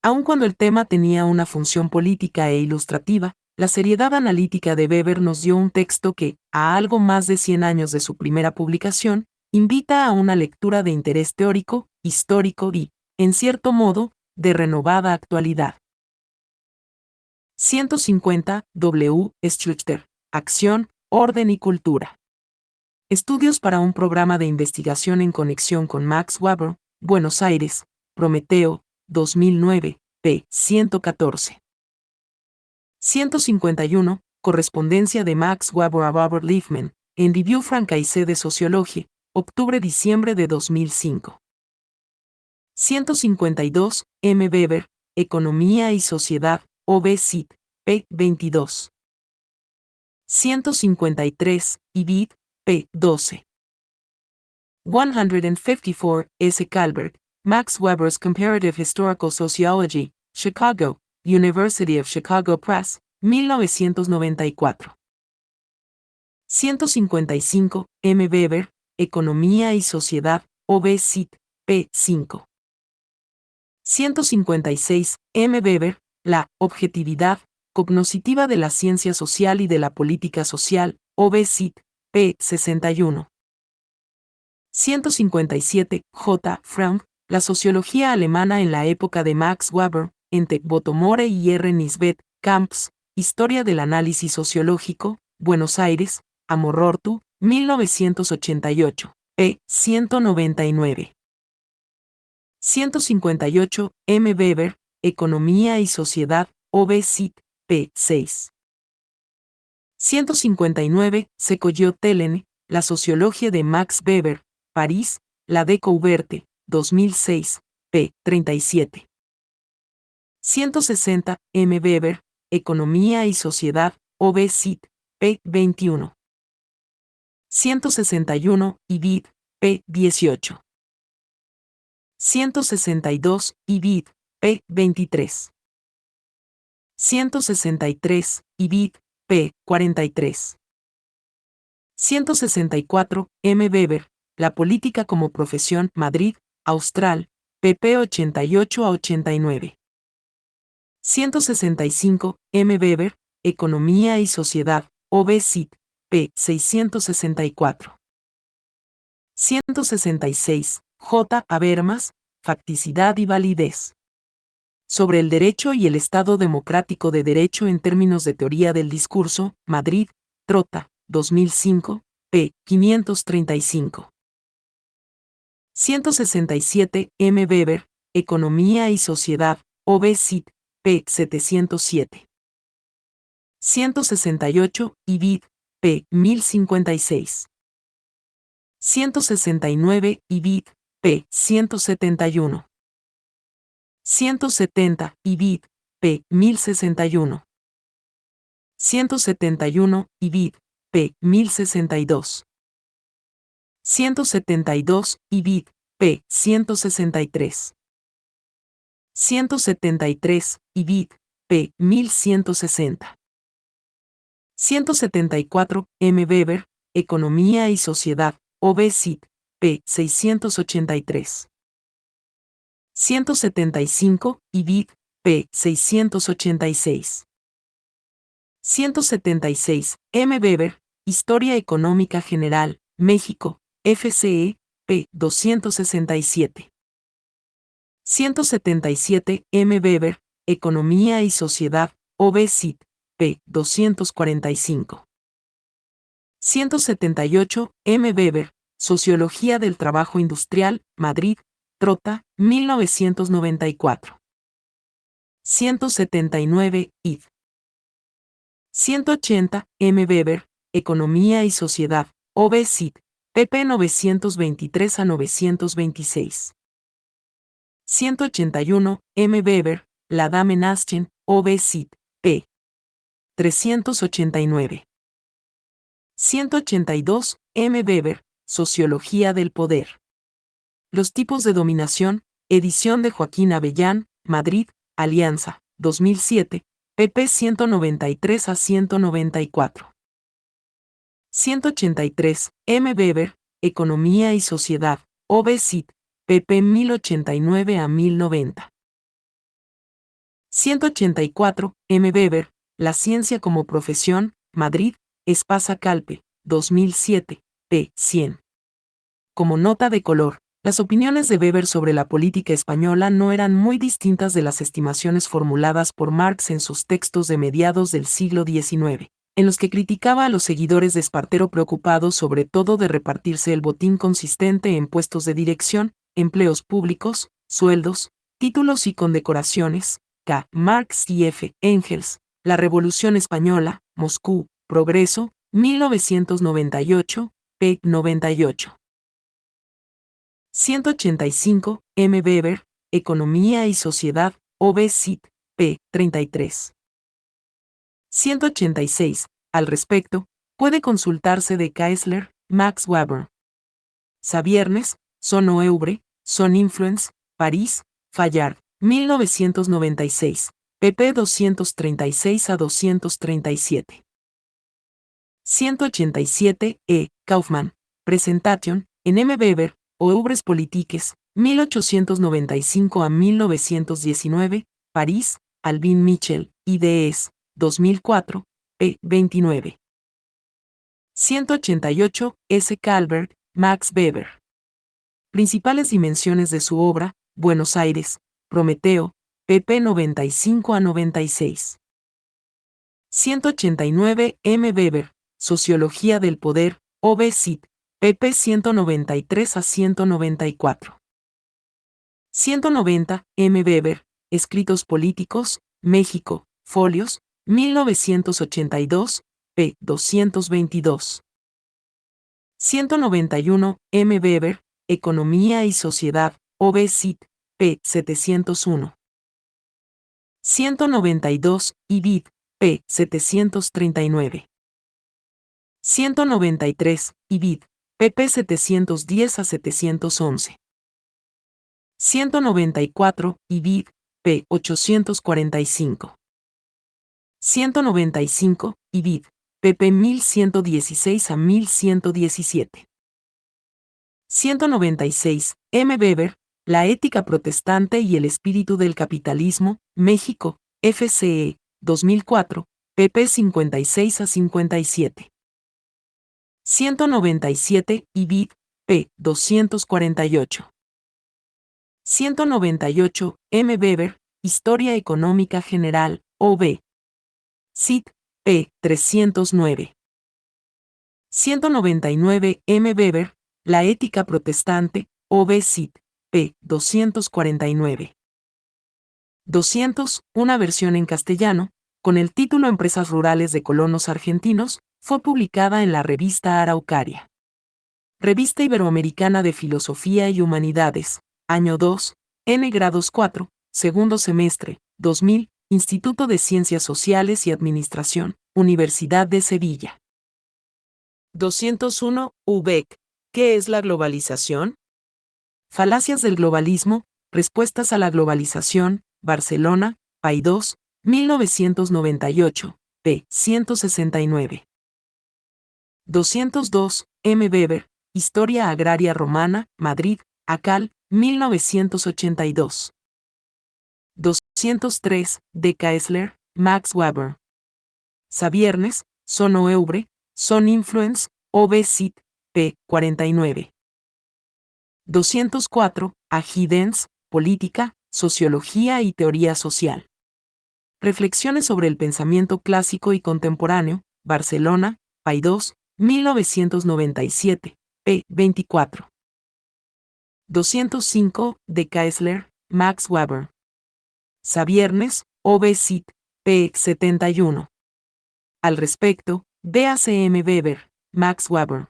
Aun cuando el tema tenía una función política e ilustrativa, la seriedad analítica de Weber nos dio un texto que, a algo más de 100 años de su primera publicación, invita a una lectura de interés teórico, histórico y, en cierto modo, de renovada actualidad. 150. W. Schuster. Acción, Orden y Cultura. Estudios para un programa de investigación en conexión con Max Weber, Buenos Aires, Prometeo, 2009, p. 114. 151. Correspondencia de Max Weber a Robert Liefman, en Revue Francaise de Sociologie, octubre-diciembre de 2005. 152. M. Weber, Economía y Sociedad, OB Cit, p. 22. 153, Ibid, p. 12. 154, S. Calvert, Max Weber's Comparative Historical Sociology, Chicago, University of Chicago Press, 1994. 155, M. Weber, Economía y Sociedad, OB Cit, p. 5. 156, M. Weber, La objetividad cognoscitiva de la ciencia social y de la política social, OB Cit, p. 61. 157, J. Frank, La sociología alemana en la época de Max Weber, entre Botomore y R. Nisbet, Camps, Historia del análisis sociológico, Buenos Aires, Amorortu, 1988, p. 199. 158, M. Weber, Economía y Sociedad, OB Cit, p. 6. 159, Secoyo-Telene, La sociología de Max Weber, París, La Découverte, 2006, p. 37. 160, M. Weber, Economía y Sociedad, OB Cit, p. 21. 161, Ibid, p. 18. 162, Ibid, p. 23. 163, Ibid, p. 43. 164, M. Weber, La política como profesión, Madrid, Austral, pp. 88 a 89. 165, M. Weber, Economía y Sociedad, OB Cit, p. 664. 166, J. Habermas, Facticidad y Validez. Sobre el derecho y el Estado democrático de derecho en términos de teoría del discurso, Madrid, Trota, 2005, p. 535. 167, M. Weber, Economía y Sociedad, OB Cit, p. 707. 168, Ibid, p. 1056. 169, Ibid, p. 171. 170, Ibid, p. 1061. 171, Ibid, p. 1062. 172, Ibid, p. 163. 173, Ibid, p. 1160. 174, M. Weber, Economía y Sociedad, OB Cit, p. 683. 175, Ibid, p. 686. 176, M. Weber, Historia Económica General, México, FCE, p. 267. 177, M. Weber, Economía y Sociedad, OB Cit, p. 245. 178, M. Weber, Sociología del Trabajo Industrial, Madrid, Trota, 1994. 179, id. 180, M. Weber, Economía y Sociedad, OB Cit, pp. 923 a 926. 181, M. Weber, La Dame Naschen, OB Cit, p. 389. 182, M. Weber, Sociología del Poder. Los tipos de dominación, edición de Joaquín Avellán, Madrid, Alianza, 2007, pp. 193 a 194. 183, M. Weber, Economía y Sociedad, OB Cit, pp. 1089 a 1090. 184, M. Weber, La ciencia como profesión, Madrid, Espasa Calpe, 2007, p. 100. Como nota de color, las opiniones de Weber sobre la política española no eran muy distintas de las estimaciones formuladas por Marx en sus textos de mediados del siglo XIX, en los que criticaba a los seguidores de Espartero preocupados sobre todo de repartirse el botín consistente en puestos de dirección, empleos públicos, sueldos, títulos y condecoraciones. K. Marx y F. Engels, La Revolución Española, Moscú, Progreso, 1998, p. 98. 185, M. Weber, Economía y Sociedad, OB Cit, p. 33. 186, Al respecto, puede consultarse de Kaesler, Max Weber. Saviernes, Son Oeuvre, Son Influence, París, Fayard, 1996, pp 236 a 237. 187, Kaufmann, Presentation, en M. Weber, Oeuvres politiques, 1895 a 1919, París, Albin Michel, IDS, 2004, p. 29. 188, S. Calvert, Max Weber. Principales dimensiones de su obra, Buenos Aires, Prometeo, pp 95 a 96. 189, M. Weber, Sociología del Poder, OB Cit, pp 193 a 194. 190, M. Weber, Escritos Políticos, México, Folios, 1982, p. 222. 191, M. Weber, Economía y Sociedad, OB Cit, p. 701. 192, Ibid, p. 739. 193, Ibid, pp 710 a 711. 194, Ibid, p. 845. 195, Ibid, pp 1116 a 1117. 196, M. Weber, La ética protestante y el espíritu del capitalismo, México, FCE, 2004, pp 56 a 57. 197, Ibid, p. 248. 198, M. Weber, Historia Económica General, OB. Cit, p. 309. 199, M. Weber, La ética protestante, OB. Cit, p. 249. 200, una versión en castellano, con el título Empresas Rurales de Colonos Argentinos, fue publicada en la revista Araucaria. Revista Iberoamericana de Filosofía y Humanidades, año 2, N grados 4, segundo semestre, 2000, Instituto de Ciencias Sociales y Administración, Universidad de Sevilla. 201, UBEC. ¿Qué es la globalización? Falacias del globalismo, respuestas a la globalización, Barcelona, Paidós, 1998, p. 169. 202, M. Weber, Historia Agraria Romana, Madrid, Acal, 1982. 203, D. Kaesler, Max Weber. Saviernes, Son Oeuvre, Son Influence, OB Cit, p. 49. 204, A. Giddens, Política, Sociología y Teoría Social. Reflexiones sobre el pensamiento clásico y contemporáneo, Barcelona, Paidós, 1997, p. 24. 205, D. Kaesler, Max Weber. Saviernes, OB Cit, p. 71. Al respecto, D.A.C.M. Weber, Max Weber.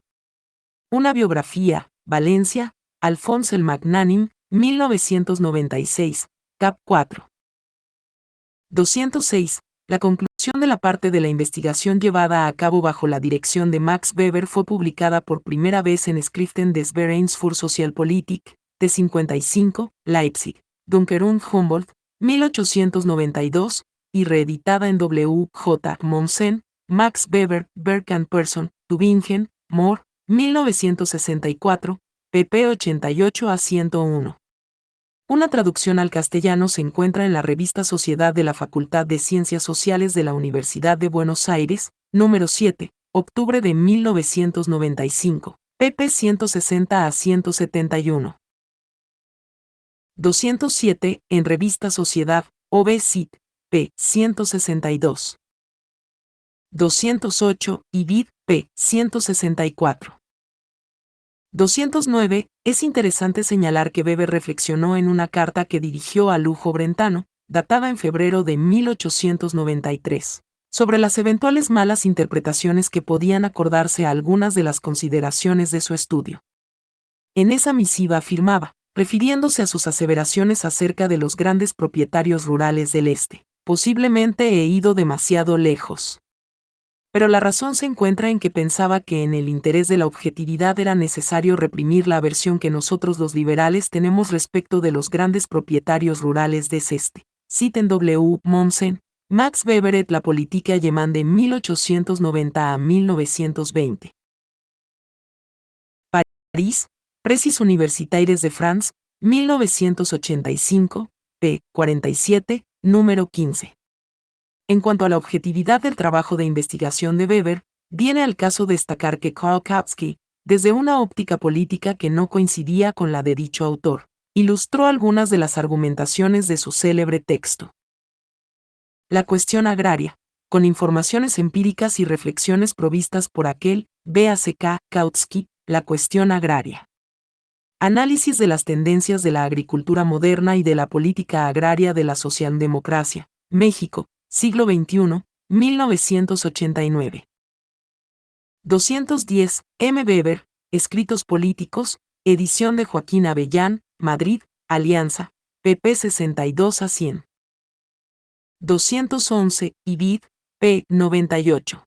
Una biografía, Valencia, Alphonse el Magnanim, 1996, cap. 4. 206. La conclusión de la parte de la investigación llevada a cabo bajo la dirección de Max Weber fue publicada por primera vez en Schriften des Vereins für Sozialpolitik, T55, Leipzig, Duncker und Humboldt, 1892, y reeditada en W. J. Mommsen, Max Weber, Berg and Persson, Tübingen, Mohr, 1964, pp. 88 a 101. Una traducción al castellano se encuentra en la revista Sociedad de la Facultad de Ciencias Sociales de la Universidad de Buenos Aires, número 7, octubre de 1995, pp. 160 a 171. 207, en Revista Sociedad, OB Cit, p. 162. 208, Ibid, p. 164. 209, es interesante señalar que Weber reflexionó en una carta que dirigió a Lujo Brentano, datada en febrero de 1893, sobre las eventuales malas interpretaciones que podían acordarse a algunas de las consideraciones de su estudio. En esa misiva afirmaba, refiriéndose a sus aseveraciones acerca de los grandes propietarios rurales del Este, posiblemente he ido demasiado lejos. Pero la razón se encuentra en que pensaba que en el interés de la objetividad era necesario reprimir la aversión que nosotros los liberales tenemos respecto de los grandes propietarios rurales de este. Citen W. Mommsen, Max Weber et la politique allemande de 1890 a 1920. París, Precis Universitaires de France, 1985, p. 47, número 15. En cuanto a la objetividad del trabajo de investigación de Weber, viene al caso destacar que Karl Kautsky, desde una óptica política que no coincidía con la de dicho autor, ilustró algunas de las argumentaciones de su célebre texto. La cuestión agraria, con informaciones empíricas y reflexiones provistas por aquel, B.A.C.K. Kautsky, la cuestión agraria. Análisis de las tendencias de la agricultura moderna y de la política agraria de la socialdemocracia, México, siglo XXI, 1989. 210, M. Weber, Escritos Políticos, edición de Joaquín Avellán, Madrid, Alianza, pp. 62 a 100. 211, Ibid, p. 98.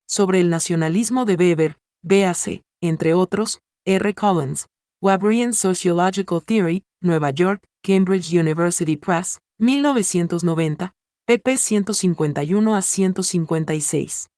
Sobre el nacionalismo de Weber, véase, entre otros, R. Collins, Weberian Sociological Theory, Nueva York, Cambridge University Press, 1990, pp. 151 a 156.